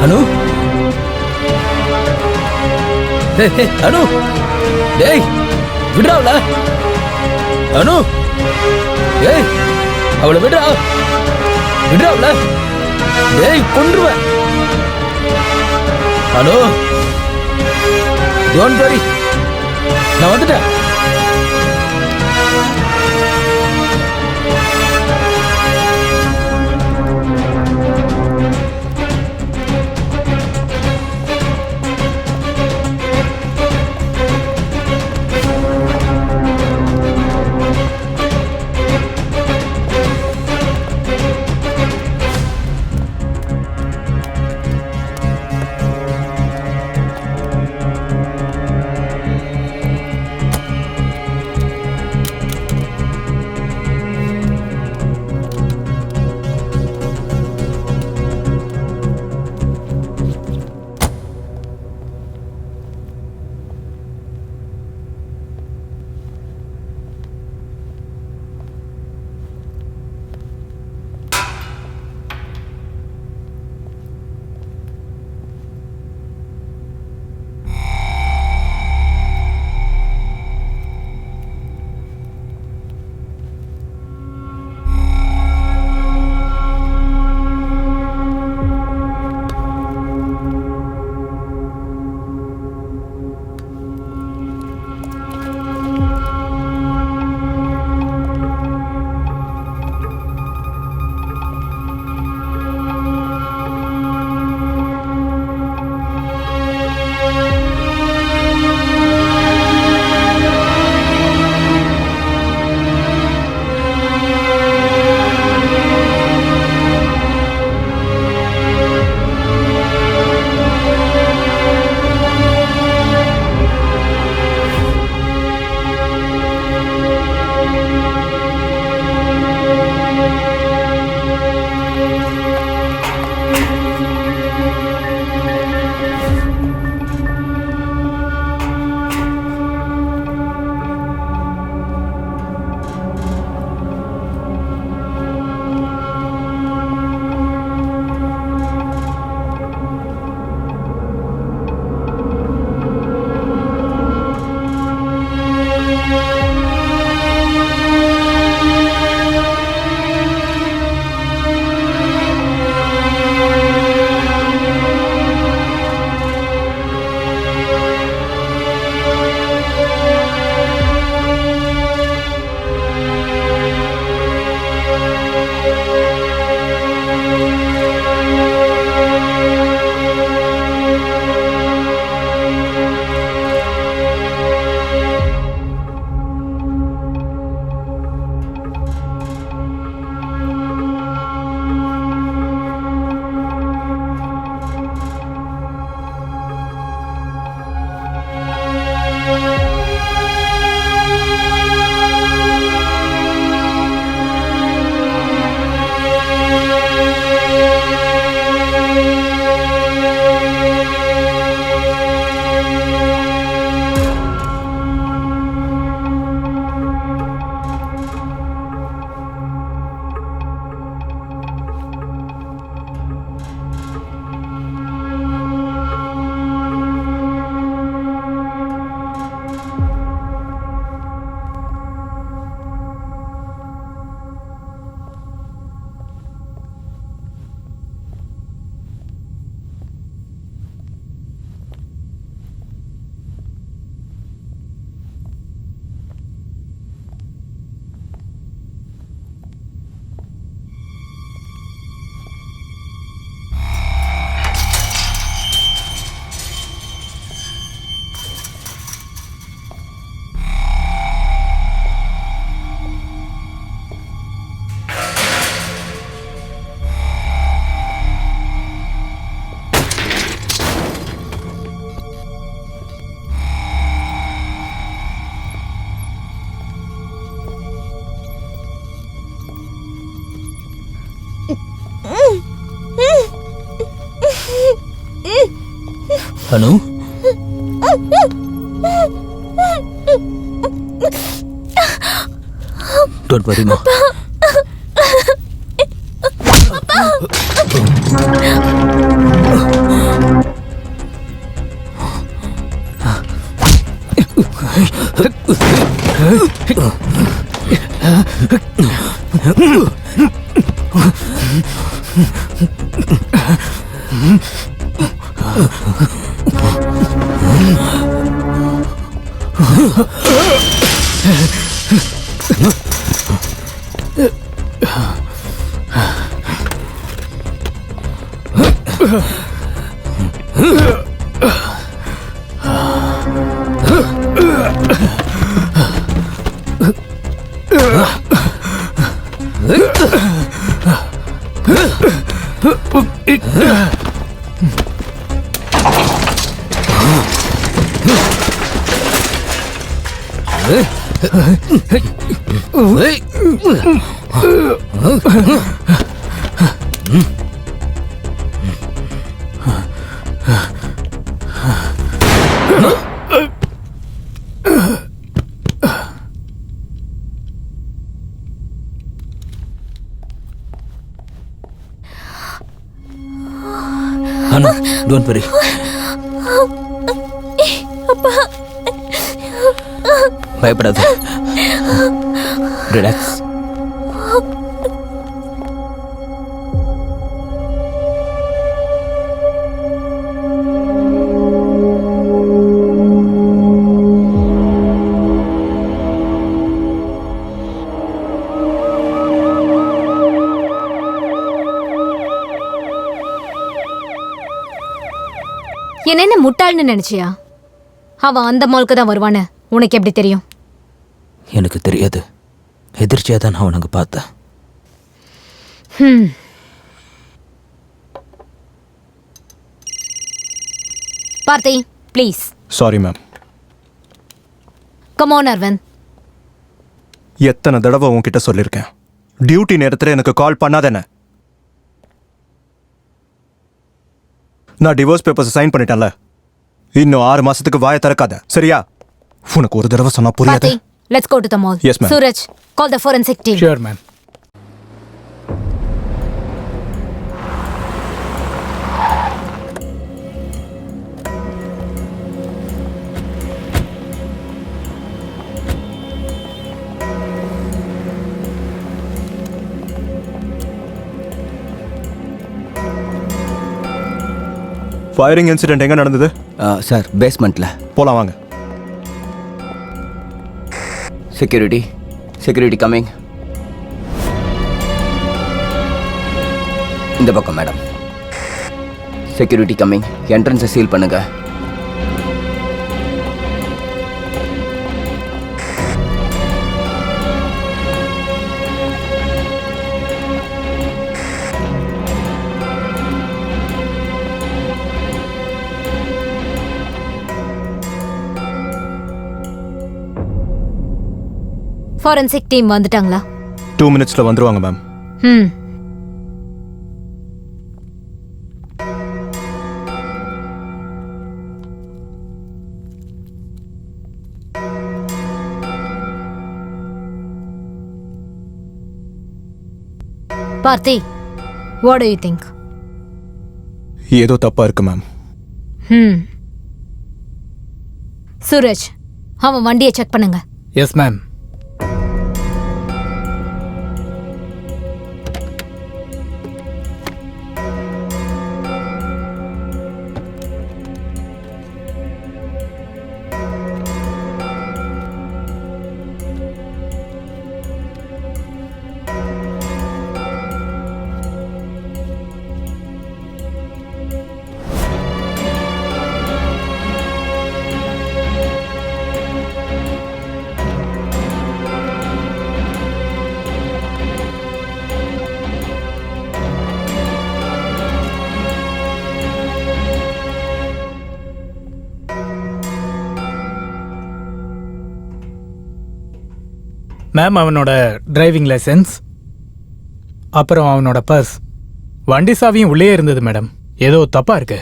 அனு அனு டேய் விடுறாவல அனு டேய் அவளை விடுறாவல டேய் கொன்றுவேன். அனு டோன்ட் வரி, நான் வந்துட்டேன். அனு டோன்ட் வரிமா. Anu don't worry. அப்பா பயப்படாத. ரிலாக்ஸ். என்ன முட்டாள்னு நினைச்சியா? அவன் அந்த மாலுக்கு தான் வருவான்னு உனக்கு எப்படி தெரியும்? எனக்கு தெரியாது. எதிர்ச்சியாக தான் நான் உனக்கு பார்த்தேன். Parthi please. Sorry ma'am. Come on Arvind. எத்தனை தடவை உன்கிட்ட சொல்லியிருக்கேன், டியூட்டி நேரத்தில் எனக்கு கால் பண்ணாதேன. நான் டிவோர்ஸ் பேப்பர்ஸ் சைன் பண்ணிட்டேன்ல, இன்னும் 6 மாசத்துக்கு வாயை திறக்காத, சரியா? உனக்கு ஒரு தடவை சொன்னா புரியாது. பார்த்தி, let's go to the mall. Yes, ma'am. Suraj, call the forensic team. Sure, ma'am. Firing incident எங்க நடந்தது? சார், பேஸ்மெண்ட்ல. போலாம் வாங்க. Security coming. இந்த பக்கம் மேடம். Security coming. என்ட்ரன்ஸை சீல் பண்ணுங்க. forensic team வந்துட்டாங்களா? 2 minutesல வந்துருவாங்க ma'am. Parthi, what do you think? ஏதோ தப்பா இருக்கு மேம். சூரஜ், அவன் வண்டியை செக் பண்ணுங்க. Yes ma'am. மேம், அவனோட டிரைவிங் லைசன்ஸ், அப்புறம் அவனோட பர்ஸ், வண்டி சாவியும் உள்ளே இருந்தது மேடம். ஏதோ தப்பா இருக்கு.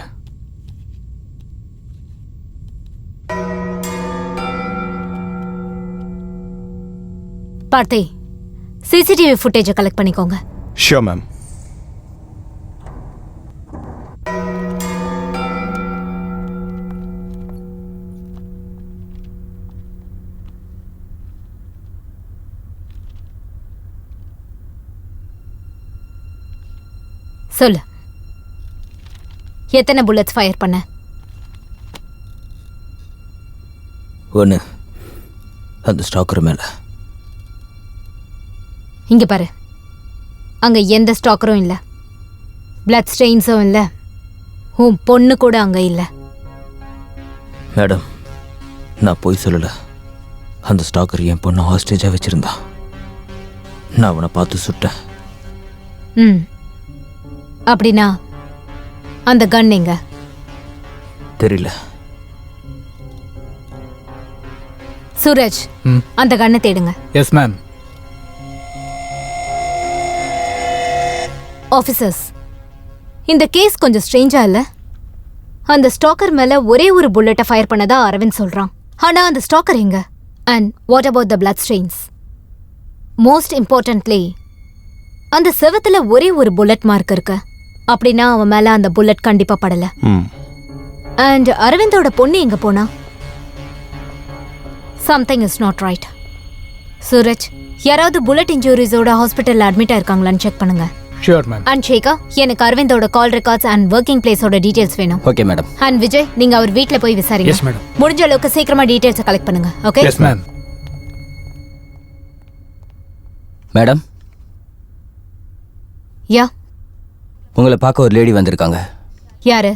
பார்த்தே சிசிடிவி ஃபுட்டேஜை கலெக்ட் பண்ணிக்கோங்க. Sure ma'am. சொல்லு, எத்தனை புல்லட்ஸ் ஃபயர் பண்ண? ஒன்று அந்த ஸ்டாக்கர் மேலே. இங்க பாரு, அங்க எந்த ஸ்டாக்கரும் இல்லை, பிளட் ஸ்டெயின்ஸும் இல்லை, உன் பொண்ணு கூட அங்க இல்லை. மேடம், நான் போய் சொல்லலை. அந்த ஸ்டாக்கர் என் பொண்ணை ஹாஸ்டேஜாக வச்சுருந்தான். நான் அவனை பார்த்து சுட்டேன். ம், அப்படின்னா அந்த கன் எங்க? தெரியல. சூரஜ், அந்த கண்ணை தேடுங்க. Yes ma'am. ஆஃபீஸர்ஸ், இந்த கேஸ் கொஞ்சம் ஸ்ட்ரேஞ்சா இல்ல? அந்த ஸ்டாக்கர் மேல ஒரே ஒரு புல்லட்டை ஃபயர் பண்ணதா அரவிந்த் சொல்றான். ஆனா அந்த ஸ்டாக்கர் எங்க? And what about the blood strains? Most importantly, அந்த செவத்துல ஒரே ஒரு புல்லட் மார்க் இருக்கு. அப்படின்னா அவன் மேல அந்த புல்லட் கண்டிப்பா படல. அண்ட் அரவிந்தோட பொண்ணு எங்க போனா? Something is not right. Suraj, யாராவது புல்லட் இன்ஜூரிஸோட ஹாஸ்பிட்டல்ல அட்மிட் ஆயிருக்காங்களான்னு செக் பண்ணுங்க. Sure ma'am. அண்ட் ஷேகா, எனக்கு அரவிந்தோட கால் ரெக்கார்ட்ஸ் அண்ட் ஒர்க்கிங் பிளேஸோட டீடைல்ஸ் வேணும். Okay madam. அண்ட் விஜய், நீங்க அவர் வீட்ல போய் விசாரிங்க. Yes madam. முடிஞ்ச அளவுக்கு சீக்கிரமா டீடைல்ஸ் கலெக்ட் பண்ணுங்க. Okay? Yes ma'am. Madam, yeah, உங்களை பார்க்க ஒரு லேடி வந்திருக்காங்க. யாரு?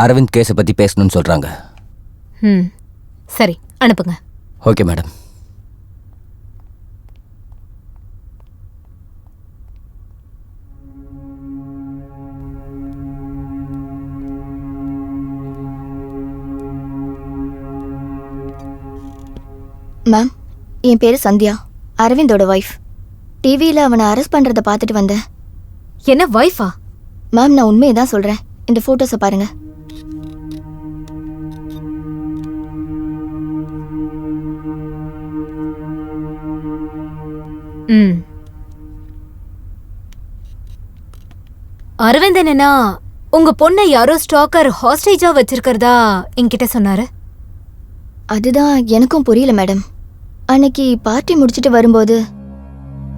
அரவிந்த் கேஸை பற்றி பேசணும்னு சொல்கிறாங்க. ம், சரி, அனுப்புங்க. Okay madam. மேம், என் பேரு சந்தியா, அரவிந்தோட ஒய்ஃப். டிவியில் அவனை அரெஸ்ட் பண்ணுறதை பார்த்துட்டு வந்தேன். என்ன வைஃபா? மேம், நான் உண்மையை தான் சொல்கிறேன். இந்த ஃபோட்டோஸை பாருங்க. ம், அரவிந்த் என்னன்னா உங்க பொண்ணை யாரோ ஸ்டாக்கர் ஹாஸ்டேஜா வச்சிருக்கிறதா என்கிட்ட சொன்னாரு. அதுதான் எனக்கும் புரியல மேடம். அன்னைக்கு பார்ட்டி முடிச்சுட்டு வரும்போது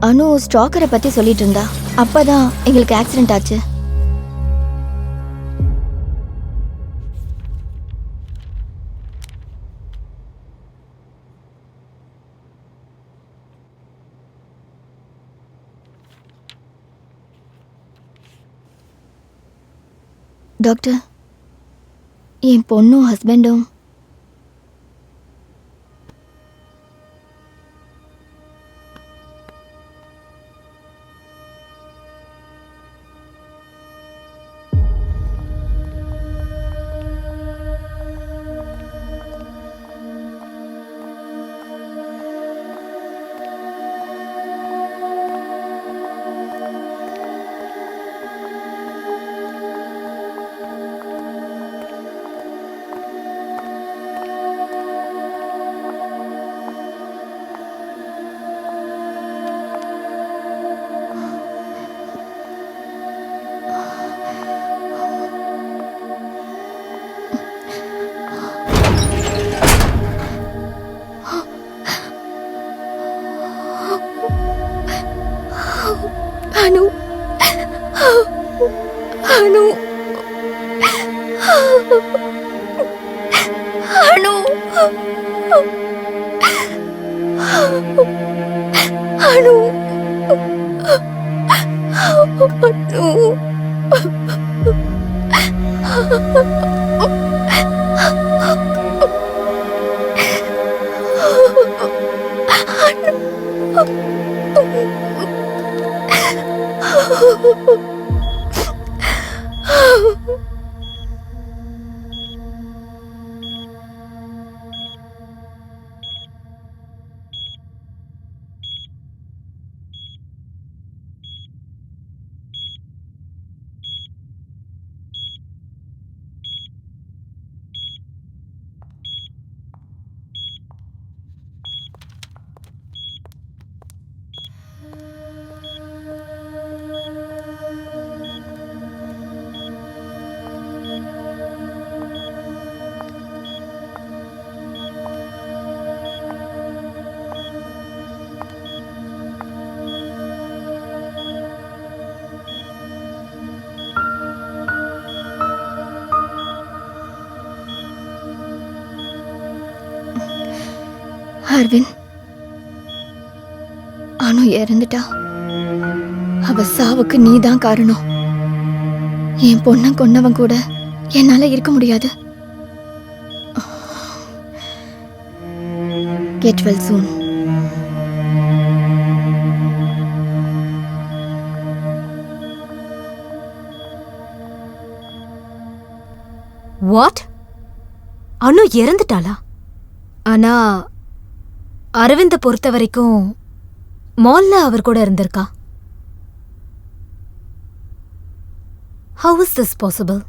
அனு ஸ்டாக்கரை பற்றி சொல்லிட்டு இருந்தா. அப்பதான் எங்களுக்கு ஆக்சிடென்ட் ஆச்சு. டாக்டர், என் பொண்ணும் ஹஸ்பண்டும் அனு அனு அனு அனு அரவிந்த், அனு இறந்துட்டா. அவ சாவுக்கு நீதான் காரணம். என் பொண்ணை கொன்னவன் கூட என்னால இருக்க முடியாது. Get well soon. வாட்? அனு இறந்துட்டாளா? ஆனா அரவிந்த பொறுத்த வரைக்கும் மால்ல அவர் கூட இருந்திருக்கா. How is this possible?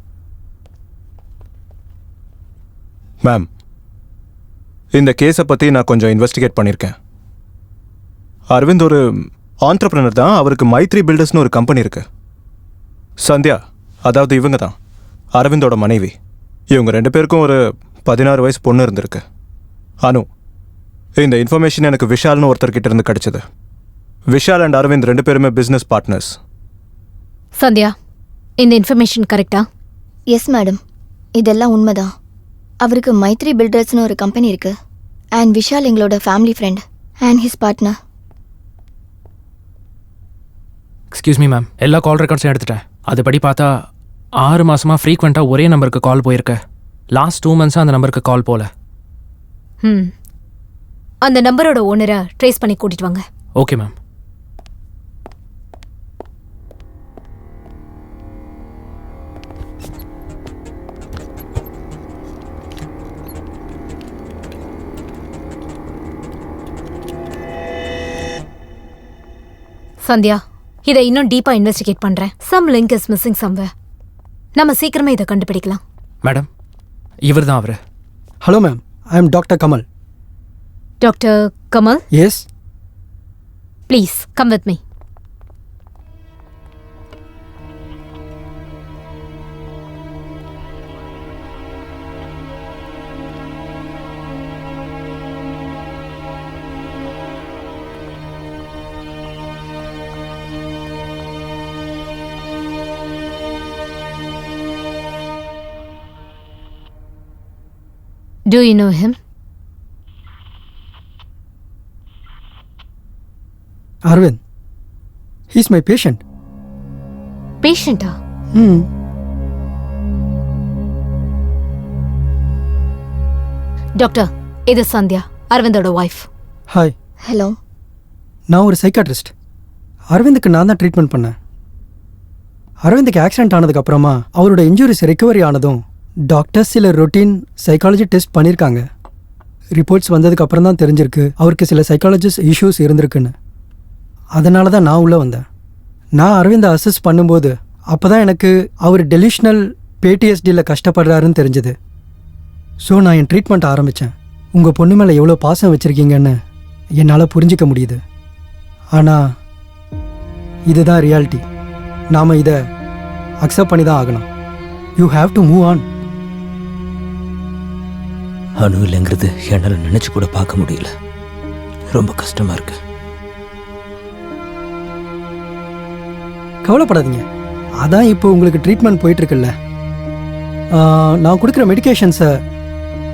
Ma'am, இந்த கேஸை பற்றி நான் கொஞ்சம் இன்வெஸ்டிகேட் பண்ணியிருக்கேன். அரவிந்த் ஒரு ஆண்டர்பிரினர் தான். அவருக்கு மைத்ரி பில்டர்ஸ்னு ஒரு கம்பெனி இருக்கு. சந்தியா, அதாவது இவங்க தான் அரவிந்தோட மனைவி. இவங்க 2 பேருக்கும் ஒரு 16 வயசு பொண்ணு இருந்திருக்கு. அனு. இந்த இன்ஃபர்மேஷன் எனக்கு விஷால்னு ஒருத்தர்கிட்ட இருந்து கிடைச்சது. விஷால் அண்ட் அரவிந்த் 2 பேருமே பிஸ்னஸ் பார்ட்னர்ஸ். சந்தியா, இந்த இன்ஃபர்மேஷன் கரெக்டா? எஸ் மேடம், இதெல்லாம் உண்மைதான். அவருக்கு மைத்ரி பில்டர்ஸ்னு ஒரு கம்பெனி இருக்கு. அண்ட் விஷால் எங்களோட family friend and his partner. Excuse me ma'am, எல்லா கால் ரெக்கார்ட்ஸும் எடுத்துட்டேன். அதுபடி பார்த்தா 6 மாசமாக ஃப்ரீக்வெண்ட்டாக ஒரே நம்பருக்கு கால் போயிருக்கு. லாஸ்ட் 2 months அந்த நம்பருக்கு கால் போல. அந்த நம்பரோட ஓனரை ட்ரேஸ் பண்ணி கூட்டிட்டு வாங்க. Okay ma'am. சந்தியா, இதை இன்னும் டீப்பா இன்வெஸ்டிகேட் பண்றேன். Some link is missing somewhere. நம்ம சீக்கிரமே இதை கண்டுபிடிக்கலாம். மேடம், இவர் தான் அவரு. Hello ma'am, I am doctor Kamal. Doctor Kamal? Yes. Please come with me. Do you know him? Arvind. He's my patient. Patient-ஆ? டாக்டர், இது சந்தியா, அரவிந்தோட ஒய்ஃப். ஹாய். ஹலோ. நான் ஒரு சைக்காட்ரிஸ்ட். அரவிந்துக்கு நான் தான் ட்ரீட்மெண்ட் பண்ணேன். அரவிந்துக்கு ஆக்சிடென்ட் ஆனதுக்கு அப்புறமா அவரோட இன்ஜுரிஸ் ரெக்கவரி ஆனதும் டாக்டர்ஸ் சில ரொட்டீன் சைக்காலஜி டெஸ்ட் பண்ணியிருக்காங்க. ரிப்போர்ட்ஸ் வந்ததுக்கு அப்புறம் தான் தெரிஞ்சிருக்கு அவருக்கு சில சைக்காலஜிஸ்ட் இஷ்யூஸ் இருந்திருக்குன்னு. அதனால தான் நான் உள்ளே வந்தேன். நான் அரவிந்தை அசஸ் பண்ணும்போது அப்போ தான் எனக்கு அவர் டெலிஷனல் PTSDயில் கஷ்டப்படுறாருன்னு தெரிஞ்சது. ஸோ நான் என் ட்ரீட்மெண்ட் ஆரம்பித்தேன். உங்கள் பொண்ணு மேலே எவ்வளோ பாசம் வச்சுருக்கீங்கன்னு என்னால் புரிஞ்சிக்க முடியுது. ஆனால் இதுதான் ரியாலிட்டி. நாம் இதை அக்செப்ட் பண்ணி தான் ஆகணும். You have to move on. அணு இல்லைங்கிறது என்னால் நினச்சி கூட பார்க்க முடியல. ரொம்ப கஷ்டமாக இருக்கு. கவலைப்படாதீங்க, அதான் இப்போ உங்களுக்கு ட்ரீட்மெண்ட் போயிட்டுருக்குல்ல. நான் கொடுக்குற மெடிக்கேஷன்ஸை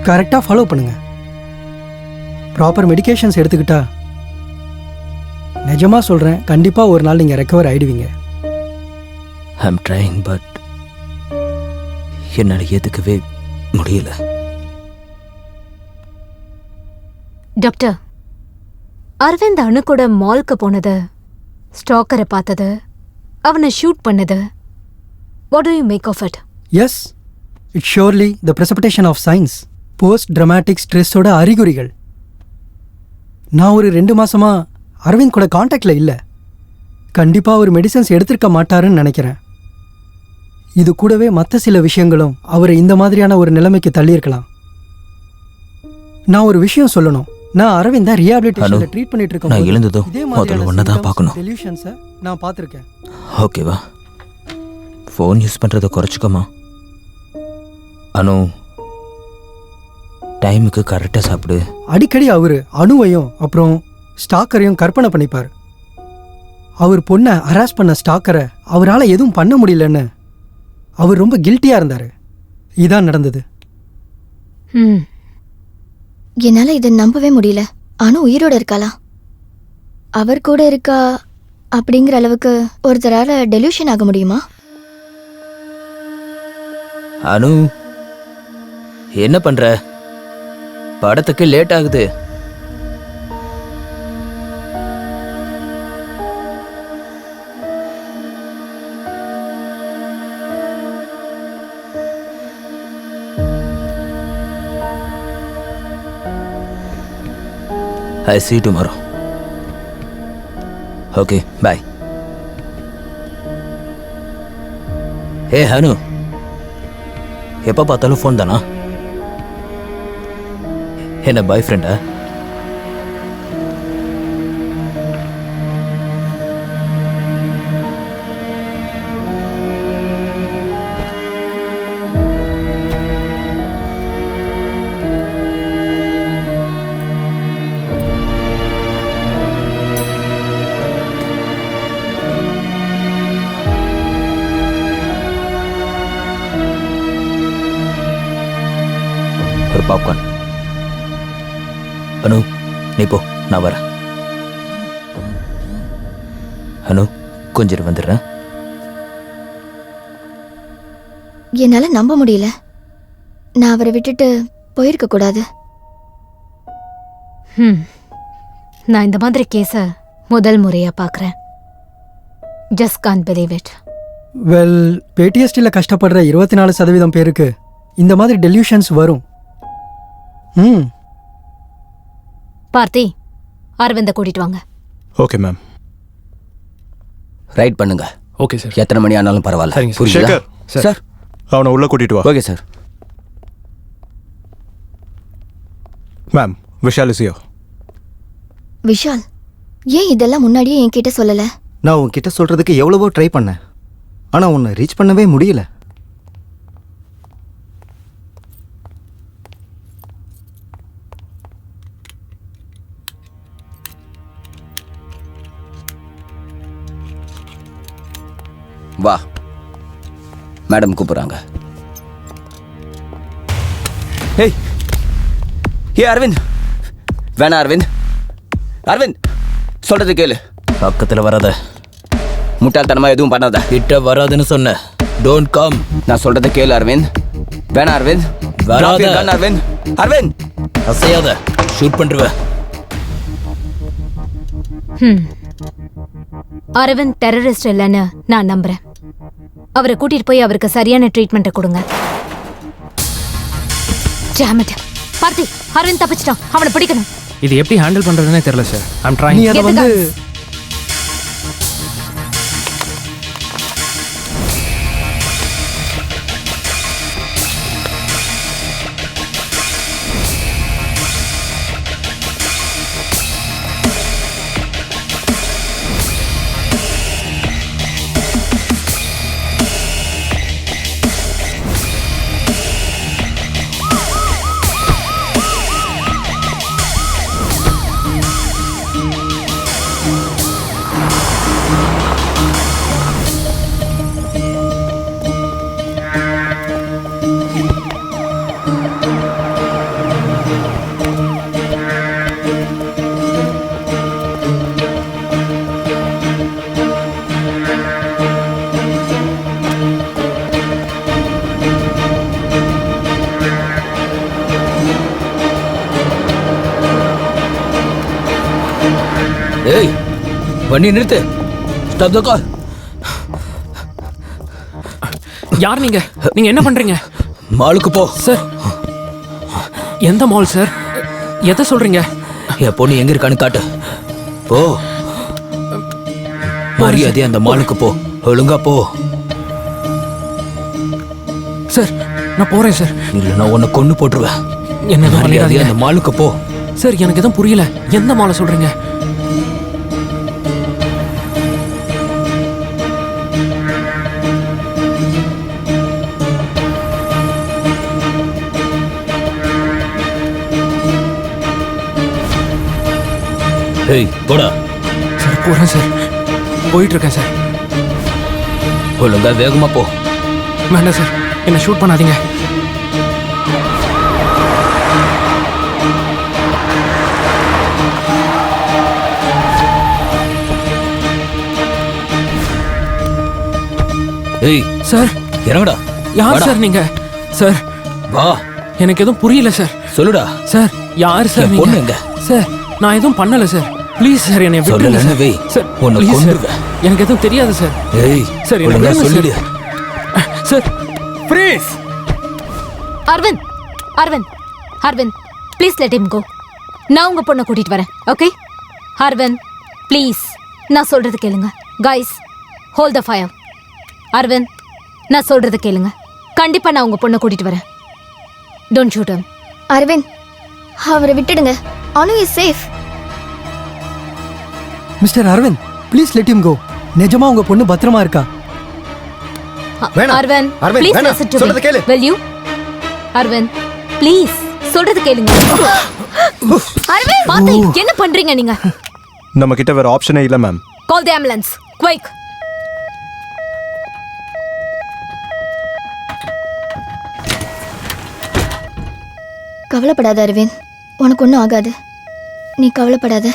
கரெக்டாக ஃபாலோ பண்ணுங்கள். ப்ராப்பர் மெடிக்கேஷன்ஸ் எடுத்துக்கிட்டா நிஜமாக சொல்கிறேன், கண்டிப்பாக ஒரு நாள் நீங்கள் ரெக்கவர் ஆகிடுவீங்க. ஐ எம் ட்ரைங், பட் என்னால் ஏற்றுக்கவே முடியல. டாக்டர், அரவிந்த் அணு கூட மால்க்கு போனது, ஸ்டாக்கரை பார்த்தது, அவனை ஷூட் பண்ணது, what do you make of it? Yes, it's surely the precipitation of signs, post traumatic ஸ்ட்ரெஸ்ஸோட அறிகுறிகள். நான் ஒரு 2 மாசமா அரவிந்த் கூட காண்டாக்டில் இல்லை. கண்டிப்பாக ஒரு மெடிசன்ஸ் எடுத்திருக்க மாட்டாருன்னு நினைக்கிறேன். இது கூடவே மற்ற சில விஷயங்களும் அவரை இந்த மாதிரியான ஒரு நிலைமைக்கு தள்ளியிருக்கலாம். நான் ஒரு விஷயம் சொல்லணும். நான் அரவிந்த் தான் ரீஹாபிலிட்டேஷன்ல ட்ரீட் பண்ணிட்டு இருக்கேன். நான் எழுந்ததோ முதல்ல ஒன்றை தான் பார்க்கணும். டெலியூஷன்ஸை நான் பார்த்துருக்கேன். ஓகேவா? ஃபோன் யூஸ் பண்ணுறதை குறைச்சிக்கோமா. அனு, டைமுக்கு கரெக்டாக சாப்பிடு. அடிக்கடி அவர் அணுவையும் அப்புறம் ஸ்டாக்கரையும் கற்பனை பண்ணிப்பார். அவர் பொண்ணை ஹராஸ் பண்ண ஸ்டாக்கரை அவரால் எதுவும் பண்ண முடியலன்னு அவர் ரொம்ப கில்ட்டியாக இருந்தார். இதான் நடந்தது. என்னால் இதை நம்பவே முடியல. அனு உயிரோட இருக்காளா? அவர் கூட இருக்கா அப்படிங்கிற அளவுக்கு ஒருத்தரால டெலியூஷன் ஆக முடியுமா? அனு என்ன பண்ற? படத்துக்கு லேட் ஆகுது. I see you tomorrow. Okay, bye. Hey, Hanu. எப்போ பார்த்தாலும் ஃபோன் தானா? என்ன பாய் ஃப்ரெண்டா? ஒரு பாப்கார்ன். அனு நீ போ, நான் வரேன். அனு கொஞ்சம் வந்துடுறேன். என்னால நம்ப முடியல. நான் அவரை விட்டுட்டு போயிருக்க கூடாது. நான் இந்த மாதிரி கேஸ முதல் முறையா பார்க்குறேன். Just can't believe it. Well, பேடிஎஸ்டியில் கஷ்டப்படுற 24% பேருக்கு இந்த மாதிரி டெலியூஷன்ஸ் வரும். பார்த்தி, அரவிந்த கூட்டிட்டு வாங்க. Okay ma'am. ரைட் பண்ணுங்க. Okay sir. எத்தனை மணி ஆனாலும் பரவாயில்ல. சரிங்க புரியுதா? சேகர் சார் அவனை உள்ள கூட்டிட்டு வா. Okay sir. Ma'am, Vishal is here. Vishal, ஏன் இதெல்லாம் முன்னாடியே என்கிட்ட சொல்லல? நான் உன்கிட்ட சொல்றதுக்கு எவ்வளவோ ட்ரை பண்ணேன், ஆனா உன்னை ரீச் பண்ணவே முடியல. வா, மேடம் கூப்பிடுறாங்க. ஏய் ஏ அரவிந்த், வேணா அரவிந்த். அரவிந்த் சொல்றது கேளு. பக்கத்தில் வராத. முட்டாள்தனமா எதுவும் பண்ணாத. கிட்ட வராதுன்னு சொன்ன. Don't come. நான் சொல்றத கேளு அரவிந்த். வேணா அரவிந்த். வராத. அரவிந்த். அரவிந்த் அசையாத. ஷூட் பண்ணுவேன். அரவிந்த் டெரரிஸ்ட் இல்லைன்னு நான் நம்புறேன். அவரை கூட்டிட்டு போய் அவருக்கு சரியான ட்ரீட்மெண்ட்டை கொடுங்க. ஜாமிட். பார்த்தி, அரவிந்த் தப்பிச்சிட்டான். அவனை பிடிக்கணும். இது எப்படி ஹேண்டில் பண்றதுன்னே தெரியல சார். ஐம் நீ ட்ரைங். அதை வந்து ஏய், வண்டி நிறுத்து. Stop the car. யார் நீங்க? நீங்க என்ன பண்றீங்க? மாலுக்கு போ. சார், எந்த மால் சார்? எதை சொல்றீங்க? என் பொண்ணு எங்க இருக்கான்னு காட்டு. போ. மரியாதை அந்த மாலுக்கு போ. ஒழுங்கா போ. சார், நான் போறேன் சார். இல்ல நான் உன்னை கொண்டு போட்டுருவேன். என்ன மரியாதை அந்த மாலுக்கு போ. சார், எனக்கு எதுவும் புரியல. எந்த மாலை சொல்றீங்க? ஏய், போடா. சார், போறேன் சார். போயிட்டு இருக்கேன் சார். ஒழுங்கா வேகமா போ. வேண்டாம் சார், என்ன ஷூட் பண்ணாதீங்க. ஏய் சார் இறங்கடா. யார் வாடா. சார் நீங்க? சார் வா. எனக்கு எதுவும் புரியல சார். சொல்லுடா. சார் யார் சார் என் நீங்க? பொண்ணு எங்க? சார் நான் எதுவும் பண்ணல சார். ப்ளீஸ் சார் என்னை விட்டுருங்க சொல்லலன்னு சார். வை. சார் உன்னை please சார். கொன்றுவேன். எனக்கு எதுவும் தெரியாது சார். ஏய் சார் என்ன ஒழுங்கா விடுங்க சொல்லிடு. Sir. Sir please. Aravind Aravind Aravind please let him go. நான் உங்க பொண்ணை கூட்டிட்டு வரேன். ஓகே அரவிந்த் ப்ளீஸ் நான் சொல்றது கேளுங்க. Guys hold the fire. Aravind நான் சொல்றது கேளுங்க. கண்டிப்பா நான் உங்க பொண்ணை கூட்டிட்டு வரேன். Don't shoot him. அரவிந்த் அவரை விட்டுடுங்க. Anu is safe. Mister Arvind please let him go. நிஜமா உங்க பொண்ணு பத்திரமா இருக்கா? வேணாம். அரவிந்த் அரவிந்த், ப்ளீஸ் வேணாம். லிசன் டு சொல்றத கேளு. Me. will you? Arvind please சொல்றது கேளுங்க. அரவிந்த் பாத்து என்ன பண்றீங்க நீங்க? நம்ம கிட்ட வேற ஆப்ஷனே இல்ல மேம். கால் தி ஆம்புலன்ஸ் குயிக். கவலைப்படாத அரவிந்த், உனக்கு ஒன்றும் ஆகாது. நீ கவலைப்படாத.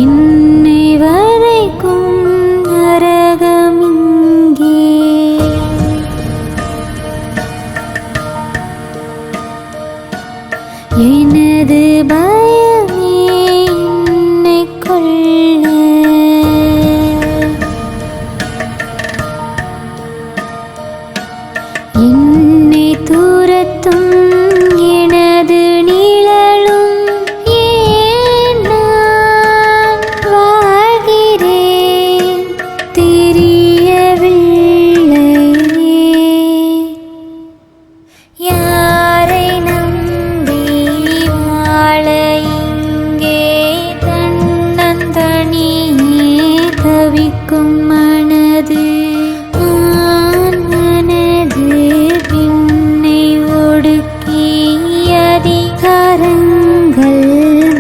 என்னை வரைக்கும் நரகம் இங்கே. எனது பயமே என்னை கொல்ல. என்னை தூரத்தும் எனது நிழலும் ஏன் நான் வாழ்கிறேன் தெரியவில்லை. யாரை நம்பி வாழ இங்கே தன்னந்தனியே தவிக்கும் மனது. ஆண் மனது பின்னை ஒடுக்கி அதிகாரங்கள்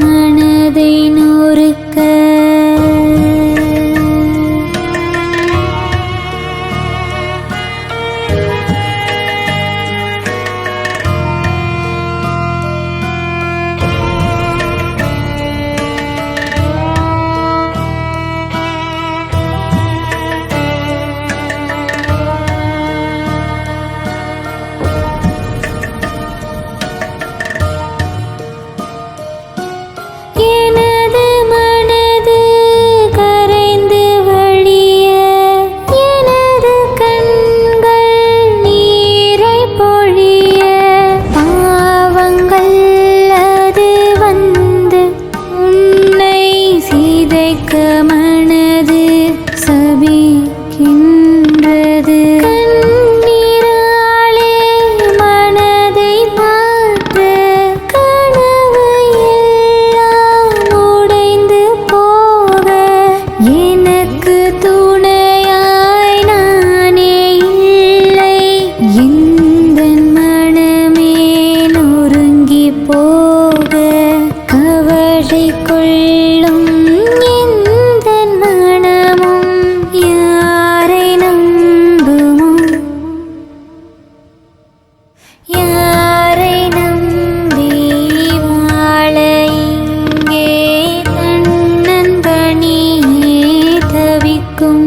மனதை நொறுக்க. எனது மனது கரைந்து வழிய, எனது கண்கள் நீரை பொழிய. பாவங்கள் அது வந்து உன்னை சிதைக்க மனது சபிக்கின்றது. கண்ணீராலே மனதை மாற்ற கனவு எல்லாம் உடைந்து போக. எனக்கு துணையாய் நானே இல்லை. எந்தன் மனமே நொறுங்கி போக. கவலை கொள்ளும் எந்தன் மனமும் யாரை நம்புமோ? யாரை நம்பி வாழ இங்கே தன்னந்தனியே தவிக்கும்